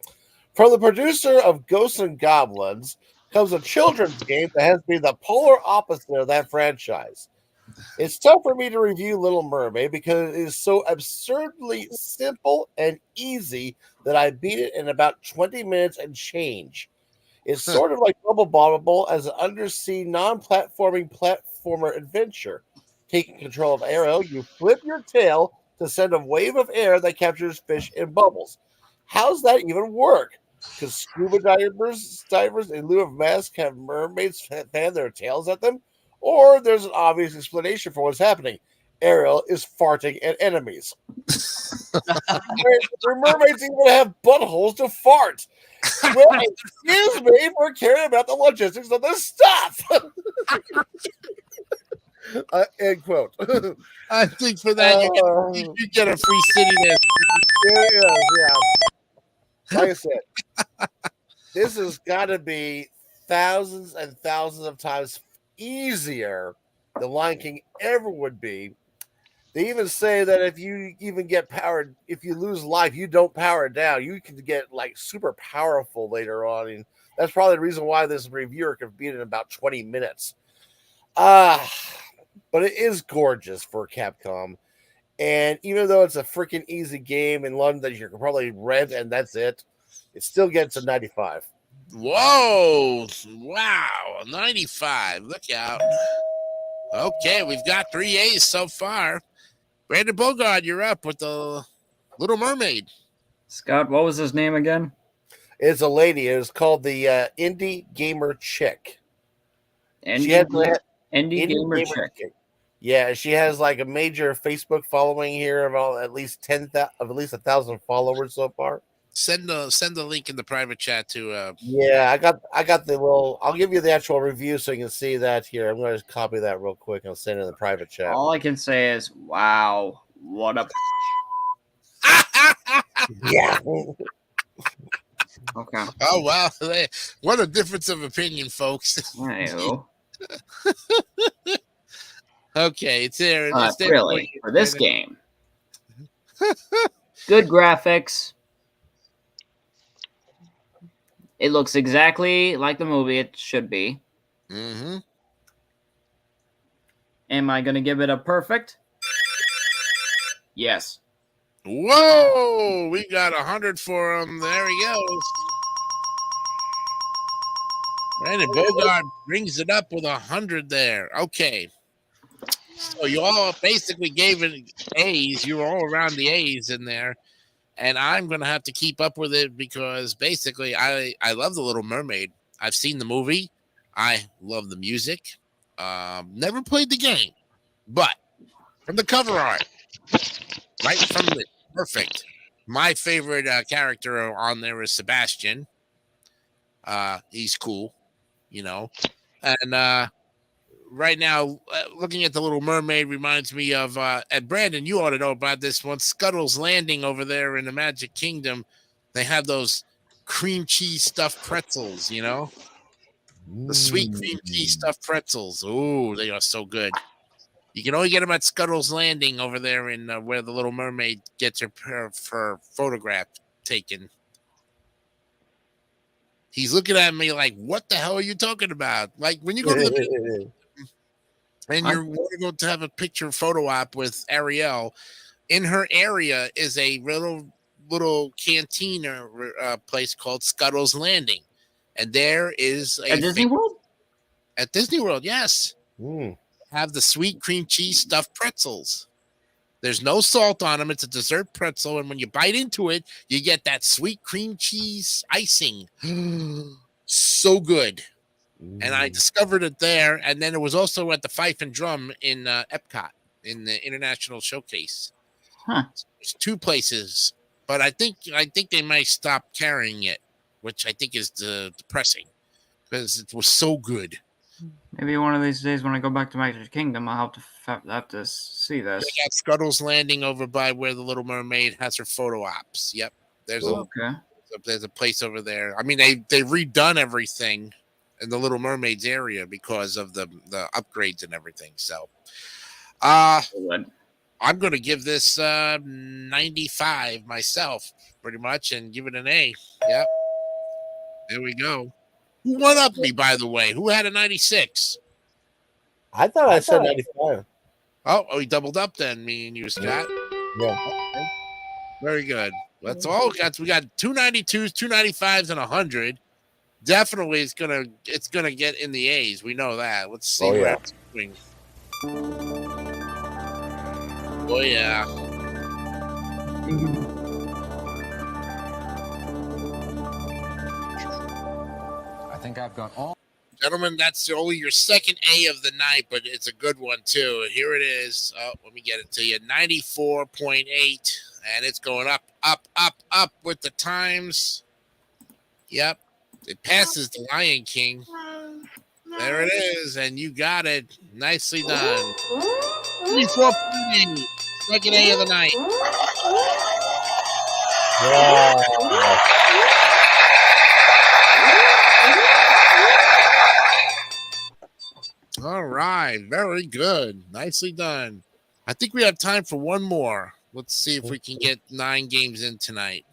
From the producer of Ghosts and Goblins comes a children's game that has been the polar opposite of that franchise. It's tough for me to review Little Mermaid because it is so absurdly simple and easy that I beat it in about 20 minutes and change. It's sort of like Bubble Bobble as an undersea non-platforming platformer adventure. Taking control of Ariel, you flip your tail to send a wave of air that captures fish in bubbles. How's that even work? Because scuba divers in lieu of masks have mermaids fan their tails at them? Or there's an obvious explanation for what's happening. Ariel is farting at enemies. Their mermaids even have buttholes to fart. Well, excuse me for caring about the logistics of this stuff. End quote. I think for that, you get a free city there. Yeah. Like I said, this has got to be thousands and thousands of times easier than Lion King ever would be. They even say that if you even get powered, if you lose life, you don't power it down. You can get like super powerful later on. And that's probably the reason why this reviewer could beat it in about 20 minutes. But it is gorgeous for Capcom. And even though it's a freaking easy game in London that you can probably rent and that's it, it still gets a 95. Whoa. Wow. 95. Look out. Okay, we've got 3 A's so far. Brandon Bogard, you're up with The Little Mermaid. Scott, what was his name again? It's a lady. It's called the Indie Gamer Chick. Indie Gamer Chick. Yeah, she has like a major Facebook following here of at least 1,000 followers so far. Send the link in the private chat to. Yeah, I got the little. I'll give you the actual review so you can see that here. I'm going to copy that real quick and I'll send it in the private chat. All I can say is, wow, what a. Yeah. Okay. Oh wow! What a difference of opinion, folks. Ew. Okay, it's there. Really, for this game, good graphics. It looks exactly like the movie it should be. Mm-hmm. Am I going to give it a perfect? Yes. Whoa! We got 100 for him. There he goes. Brandon Bogard brings it up with 100 there. Okay. So you all basically gave it A's. You were all around the A's in there. And I'm going to have to keep up with it because basically I love The Little Mermaid. I've seen the movie. I love the music. Never played the game. But from the cover art, right from the perfect. My favorite character on there is Sebastian. He's cool, you know. And right now, looking at The Little Mermaid reminds me of, and Brandon, you ought to know about this one, Scuttle's Landing over there in the Magic Kingdom. They have those cream cheese stuffed pretzels, you know? The sweet cream cheese stuffed pretzels. Oh, they are so good. You can only get them at Scuttle's Landing over there in where The Little Mermaid gets her photograph taken. He's looking at me like, what the hell are you talking about? Like, when you go to the and you want to go to have a picture photo op with Ariel, in her area is a little cantina place called Scuttle's Landing. And there is At Disney World? At Disney World, yes. Mm. Have the sweet cream cheese stuffed pretzels. There's no salt on them. It's a dessert pretzel. And when you bite into it, you get that sweet cream cheese icing. So good. And I discovered it there. And then it was also at the Fife and Drum in Epcot in the International Showcase. Huh. There's 2 places. But I think they might stop carrying it, which I think is depressing because it was so good. Maybe one of these days when I go back to Magic Kingdom, I'll have to see this. They got Scuttle's Landing over by where the Little Mermaid has her photo ops. Yep, there's Okay. there's a place over there. I mean, they redone everything in the Little Mermaid's area because of the upgrades and everything. So, Good. I'm going to give this 95 myself, pretty much, and give it an A. Yep. There we go. Who one up me, by the way? Who had a 96? I thought I said 95. Oh, he doubled up then, me and you, Scott. Yeah. Very good. That's all we got. We got 292s, 295s, and 100. Definitely it's gonna get in the A's. We know that. Let's see where it's going. Oh yeah. I think I've got all. Gentlemen, that's only your second A of the night, but it's a good one too. And here it is. Oh, let me get it to you. 94.8. And it's going up, up, up, up with the times. Yep. It passes the Lion King. There it is. And you got it. Nicely done. 34.8. Second A of the night. Yeah. All right. Very good. Nicely done. I think we have time for one more. Let's see if we can get 9 games in tonight.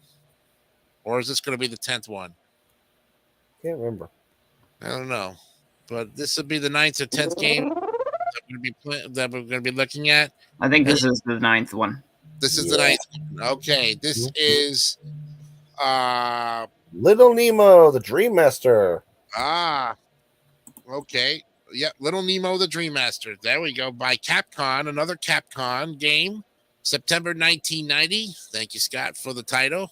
Or is this going to be the 10th one? Can't remember. I don't know. But this will be the 9th or 10th game that we're going to be looking at. I think this is the 9th one. This is the 9th. Okay. This is Little Nemo, the Dream Master. Okay. Yep, Little Nemo the Dream Master. There we go. By Capcom, another Capcom game. September 1990. Thank you, Scott, for the title.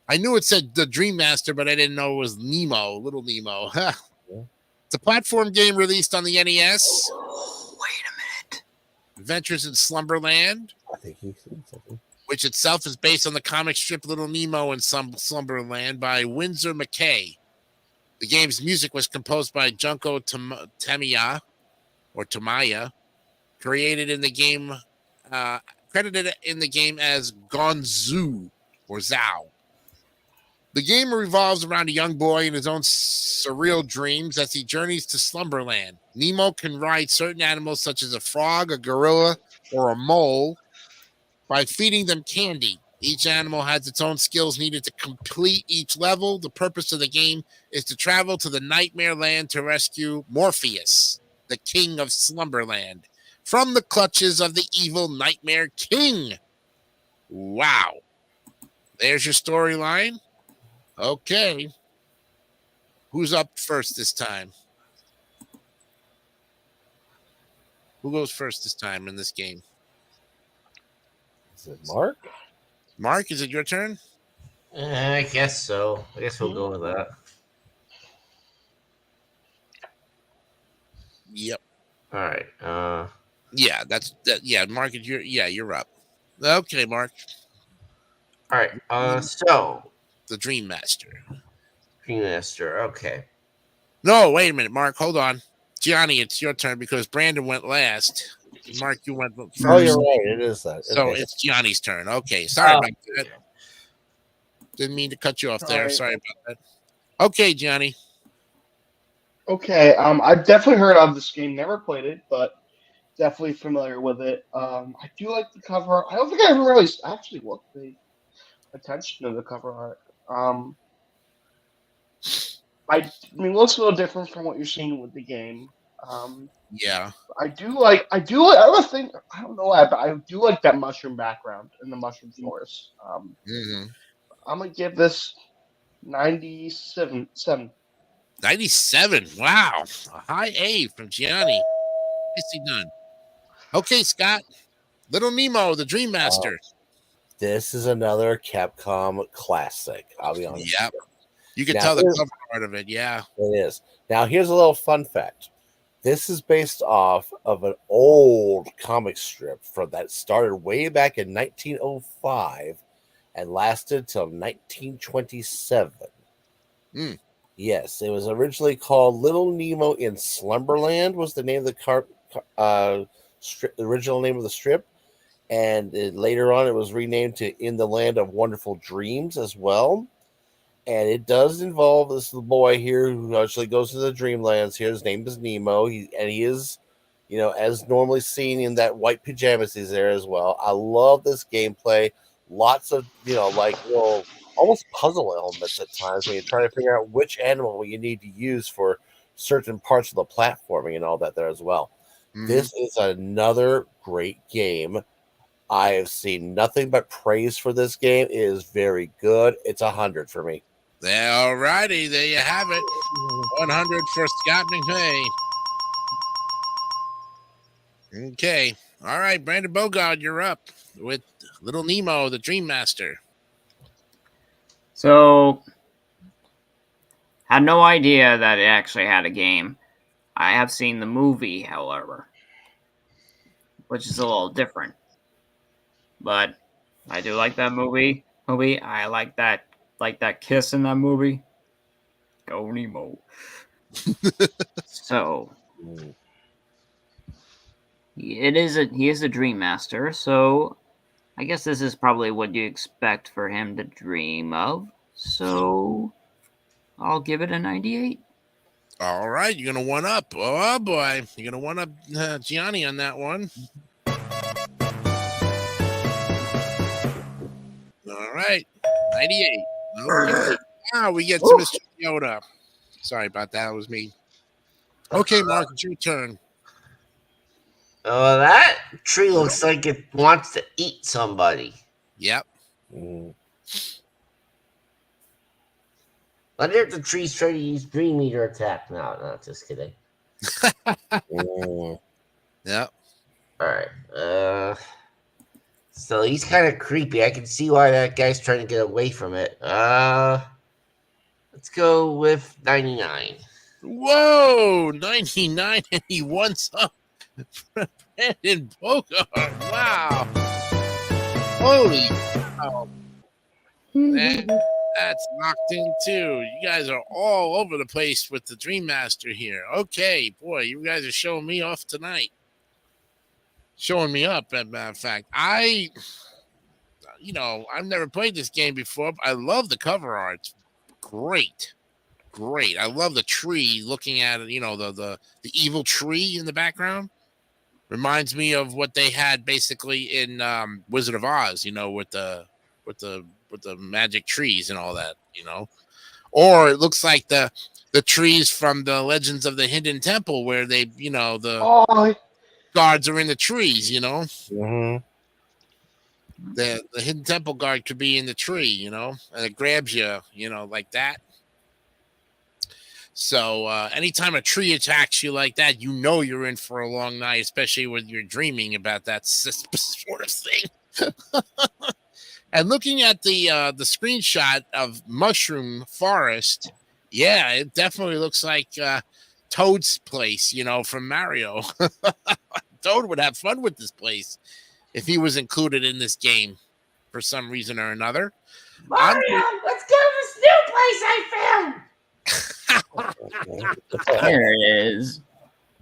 I knew it said the Dream Master, but I didn't know it was Nemo, Little Nemo. It's a platform game released on the NES. Oh, wait a minute. Adventures in Slumberland, I think he said something. which itself is based on the comic strip Little Nemo in Slumberland by Winsor McKay. The game's music was composed by Junko Tamiya, created in the game, credited in the game as Gonzu or Zhao. The game revolves around a young boy and his own surreal dreams as he journeys to Slumberland. Nemo can ride certain animals such as a frog, a gorilla, or a mole by feeding them candy. Each animal has its own skills needed to complete each level. The purpose of the game is to travel to the Nightmare Land to rescue Morpheus, the king of Slumberland, from the clutches of the evil Nightmare King. Wow. There's your storyline. Okay. Who's up first this time? Who goes first this time in this game? Is it Mark? Mark, is it your turn? I guess so. I guess we'll go with that. Yep. All right. Yeah, yeah, Mark, you're up. Okay, Mark. All right. So The Dream Master. Green Master. Okay. No, wait a minute, Mark. Hold on. Gianni, it's your turn because Brandon went last. Mark, you went first. Oh, you're right. It is that. So Okay. it's Gianni's turn. Okay, sorry about that. Didn't mean to cut you off there. All right. Sorry about that. Okay, Gianni. Okay, I've definitely heard of this game. Never played it, but definitely familiar with it. I do like the cover art. I don't think I ever really actually paid attention to the cover art. I mean, it looks a little different from what you're seeing with the game. Yeah. I do like. I don't think. I don't know why, but I do like that mushroom background in the mushroom forest. Mm-hmm. I'm gonna give this 97. 97. Wow. A high A from Gianni. Nicely done. Okay, Scott. Little Nemo, the Dream Master. This is another Capcom classic. I'll be honest. Yep. You can Now, tell the here's- cover art of it. Yeah. It is. Now, here's a little fun fact. This is based off of an old comic strip that started way back in 1905 and lasted till 1927. Yes, it was originally called Little Nemo in Slumberland. Was the name of the original name of the strip, and later on it was renamed to In the Land of Wonderful Dreams as well. And it does involve this little boy here who actually goes to the dreamlands here. His name is Nemo. He is, as normally seen in that white pajamas he's there as well. I love this gameplay. Lots of, almost puzzle elements at times when you're trying to figure out which animal you need to use for certain parts of the platforming and all that there as well. Mhm. This is another great game. I have seen nothing but praise for this game. It is very good. It's 100 for me. All righty, there you have it. 100 for Scott McVay. Okay. All right, Brandon Bogard, you're up with Little Nemo, the Dream Master. So, had no idea that it actually had a game. I have seen the movie, however, which is a little different. But I do like that movie. I like that kiss in that movie. Go Nemo. So he is a dream master, so I guess this is probably what you expect for him to dream of. So I'll give it a 98. All right, you're going to one up. Oh, boy. You're going to one up Gianni on that one. All right, 98. Okay. Now we get to Mr. Yoda. Sorry about that. It was me. Okay, Mark, it's your turn. Oh, that tree looks like it wants to eat somebody. Yep. Wonder if the tree's trying to use Dream Eater attack now. No, just kidding. Yep. All right. So he's kind of creepy. I can see why that guy's trying to get away from it. Let's go with 99. Whoa, 99, and he won some. Brandon Bogart. Wow. Holy cow. That's locked in too. You guys are all over the place with the Dream Master here. Okay, boy, you guys are showing me off tonight. Showing me up, as a matter of fact. I've never played this game before, but I love the cover art. Great. I love the tree looking at it, the evil tree in the background. Reminds me of what they had basically in Wizard of Oz, with the magic trees and all that, Or it looks like the trees from the Legends of the Hidden Temple where they, the guards are in the trees, Mm-hmm. The Hidden Temple guard could be in the tree, and it grabs you, like that. So anytime a tree attacks you like that, you're in for a long night, especially when you're dreaming about that sort of thing. And looking at the screenshot of Mushroom Forest, yeah, it definitely looks like Toad's place, from Mario. Toad would have fun with this place if he was included in this game for some reason or another. Mario, let's go to this new place I found. There it is.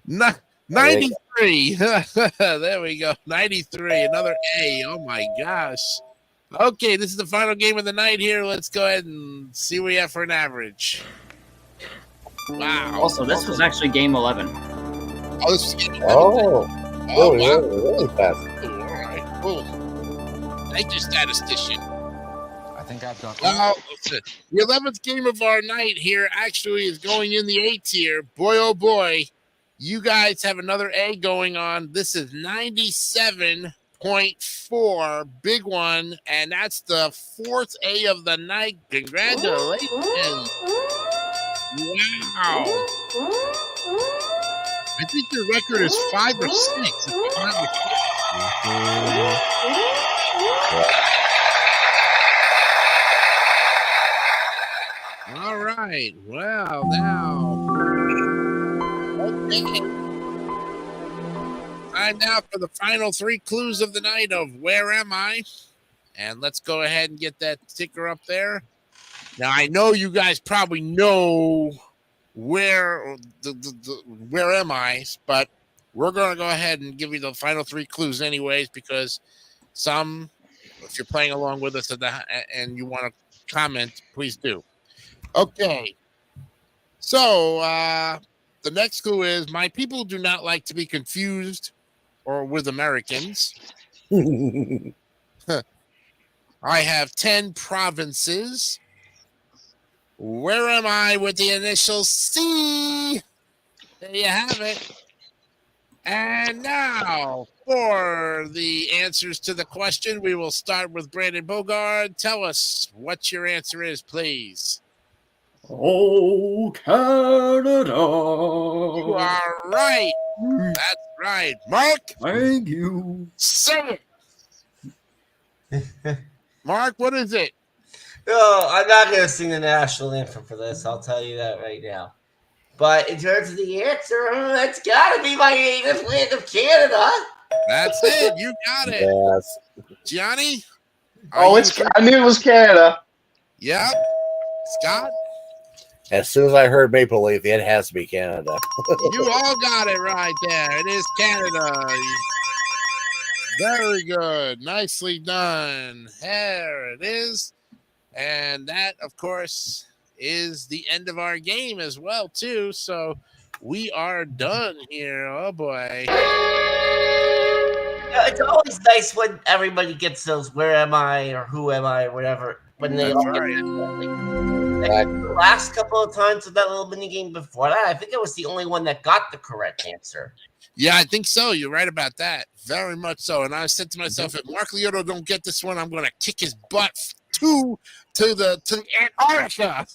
93. There we go. 93. Another A. Oh my gosh. Okay, this is the final game of the night here. Let's go ahead and see what we have for an average. Wow. Also, this was actually game 11. Oh, this was game 11. Oh, wow. really fast. All right, cool. Thank you, statistician. I think I've got Well, the 11th game of our night here actually is going in the A tier. Boy, oh boy, you guys have another A going on. This is 97.4, big one, and that's the 4th A of the night. Congratulations. Wow. I think your record is 5 or 6. It's 5 or 6. All right. Well, now. Okay. Time now for the final 3 clues of the night of Where Am I? And let's go ahead and get that ticker up there. Now I know you guys probably know where where am I, but we're gonna go ahead and give you the final 3 clues anyways, because if you're playing along with us and you want to comment, please do. Okay. So the next clue is my people do not like to be confused or with Americans. I have 10 provinces. Where am I with the initial C? There you have it. And now for the answers to the question, we will start with Brandon Bogard. Tell us what your answer is, please. Oh, Canada. You are right. That's right. Mark, Thank you. say it. Mark, what is it? No, I'm not going to sing the national anthem for this. I'll tell you that right now. But in terms of the answer, it's got to be my native land of Canada. That's it. You got it. Yes. Gianni? I knew it was Canada. Yep. Scott? As soon as I heard Maple Leaf, it has to be Canada. You all got it right there. It is Canada. Very good. Nicely done. There it is. And that, of course, is the end of our game as well, too. So we are done here. Oh, boy. It's always nice when everybody gets those "Where am I?" or "Who am I?" or whatever. When they all get the last couple of times with that little mini game before that, I think it was the only one that got the correct answer. Yeah, I think so. You're right about that. Very much so. And I said to myself, if Mark Liotta don't get this one, I'm going to kick his butt to Antarctica.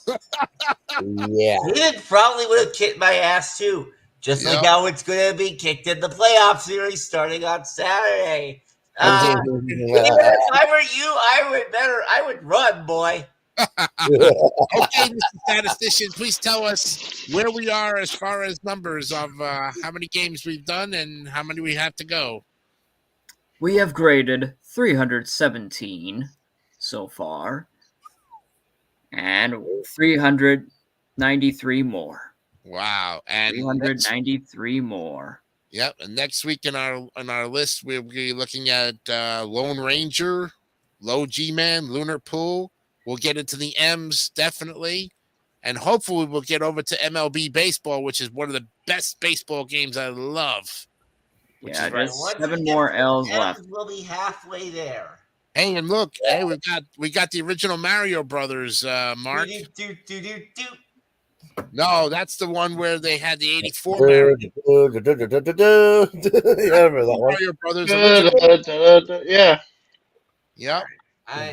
Yeah. He probably would have kicked my ass too. Just like how it's going to be kicked in the playoff series starting on Saturday. If I were you, I would run, boy. Okay, Mr. Statistician, please tell us where we are as far as numbers of how many games we've done and how many we have to go. We have graded 317 so far, and 393 more. Wow. And 393 more. Yep. And next week on our list, we'll be looking at Lone Ranger, Low G-Man, Lunar Pool. We'll get into the M's definitely. And hopefully we'll get over to MLB baseball, which is one of the best baseball games I love. Yeah, there's 7 more L's left. We'll be halfway there. Hey, and look, hey, we got the original Mario Brothers, Mark. No, that's the one where they had the 84 Mario. Remember that one? Mario Brothers original. Yeah. Yep.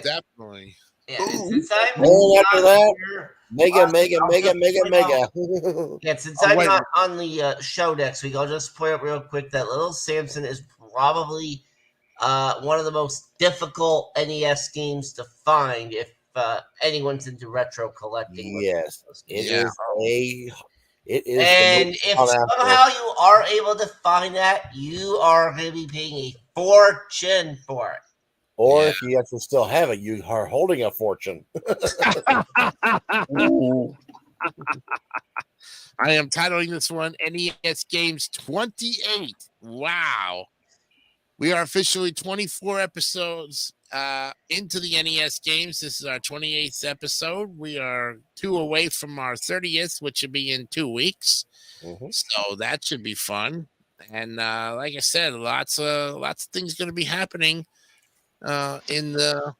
Definitely. Yeah, since I'm after that, here, Mega. Yeah, since I'm not on the show next week, I'll just point out real quick that Little Samson is probably one of the most difficult NES games to find if anyone's into retro collecting. Yes, it is. And if somehow you are able to find that, you are going to be paying a fortune for it. Or if you actually still have it, you are holding a fortune. I am titling this one NES Games 28. Wow. We are officially 24 episodes into the NES games. This is our 28th episode. We are 2 away from our 30th, which should be in 2 weeks. Mm-hmm. So that should be fun. And like I said, lots of things going to be happening in the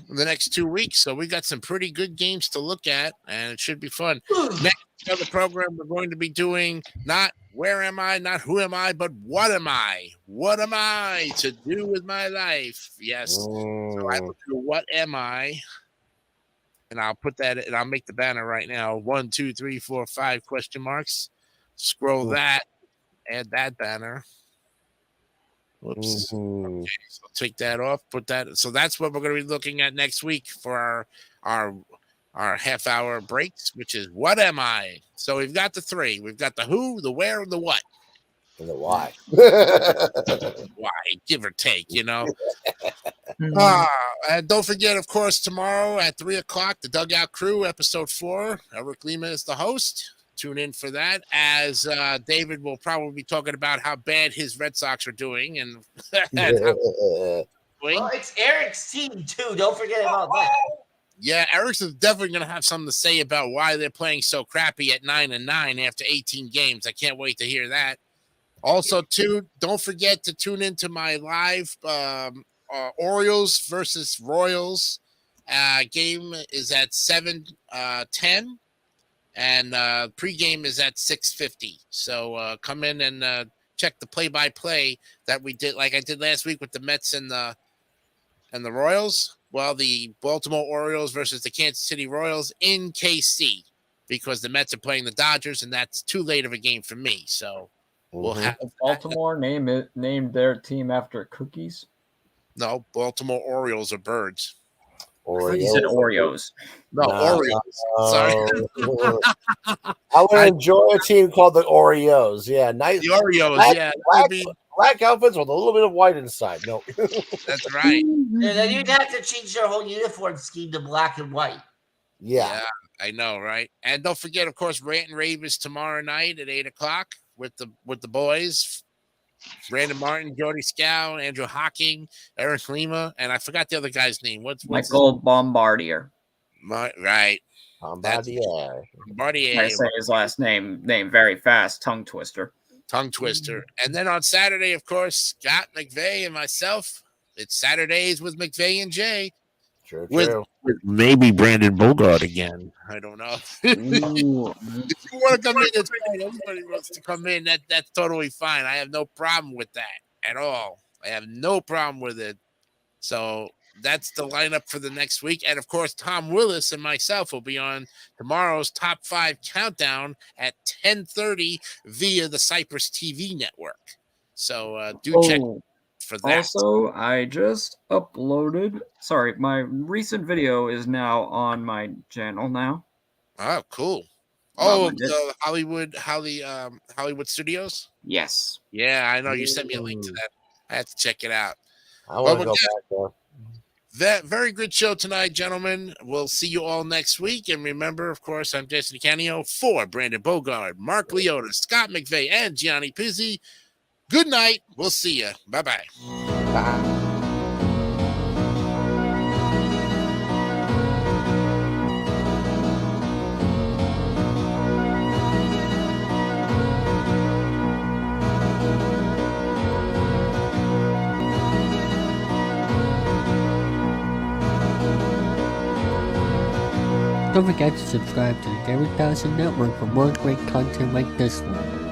next 2 weeks. So we got some pretty good games to look at, and it should be fun. Next on the program, we're going to be doing not where am I, not who am I, but what am I? What am I to do with my life? Yes. So I will do what am I? And I'll put that, and I'll make the banner right now. 1, 2, 3, 4, 5 question marks. Scroll that, add that banner. Whoops. Okay, so take that off, put that. So that's what we're going to be looking at next week for our half-hour breaks, which is what am I? So we've got the 3. We've got the who, the where, and the what. And the why. Why, give or take, And don't forget, of course, tomorrow at 3:00, the Dugout Crew, episode 4. Eric Lima is the host. Tune in for that, as David will probably be talking about how bad his Red Sox are doing. And Well, it's Eric's team, too. Don't forget about that. Yeah, Eric's is definitely going to have something to say about why they're playing so crappy at 9-9 after 18 games. I can't wait to hear that. Also, too, don't forget to tune into my live Orioles versus Royals game is at 7:10, and pregame is at 6:50. So come in and check the play-by-play that we did, like I did last week with the Mets and the Royals. Well, the Baltimore Orioles versus the Kansas City Royals in KC, because the Mets are playing the Dodgers, and that's too late of a game for me. So we'll have Baltimore named their team after cookies. no Baltimore Orioles are birds. You said Oreos. No, Orioles. Sorry, I would enjoy a team called the Oreos. Yeah, nice. the Oreos. Black, Yeah, black, that'd be- black outfits with a little bit of white inside. No. that's right. And then you'd have to change their whole uniform scheme to black and white. Yeah. I know, right? And don't forget, of course, Rant and Rave is tomorrow night at 8:00 with the boys. Brandon Martin, Jody Scow, Andrew Hocking, Eric Lima, and I forgot the other guy's name. What's Michael Bombardier. right? Bombardier. Bardier. I say his last name very fast, tongue twister. Tongue twister. And then on Saturday, of course, Scott McVeigh and myself. It's Saturdays with McVeigh and Jay. True, With- true. Maybe Brandon Bogart again. I don't know. Ooh. If you want to come in, it's fine. Everybody wants to come in. That's totally fine. I have no problem with that at all. I have no problem with it. So that's the lineup for the next week. And of course, Tom Willis and myself will be on tomorrow's Top 5 Countdown at 10:30 via the Cypress TV network. So do check for that. Also, I just uploaded. Sorry, my recent video is now on my channel now. Oh, cool. Well, Oh, I did. the Hollywood Studios. Yes. Yeah, I know. You sent me a link to that. I have to check it out. I want to Well, go back there. That very good show tonight, gentlemen. We'll see you all next week. And remember, of course, I'm Jason Canio for Brandon Bogart, Mark Leota, Scott McVeigh, and Gianni Pizzi. Good night. We'll see you. Bye-bye. Don't forget to subscribe to the Derek Dawson Network for more great content like this one.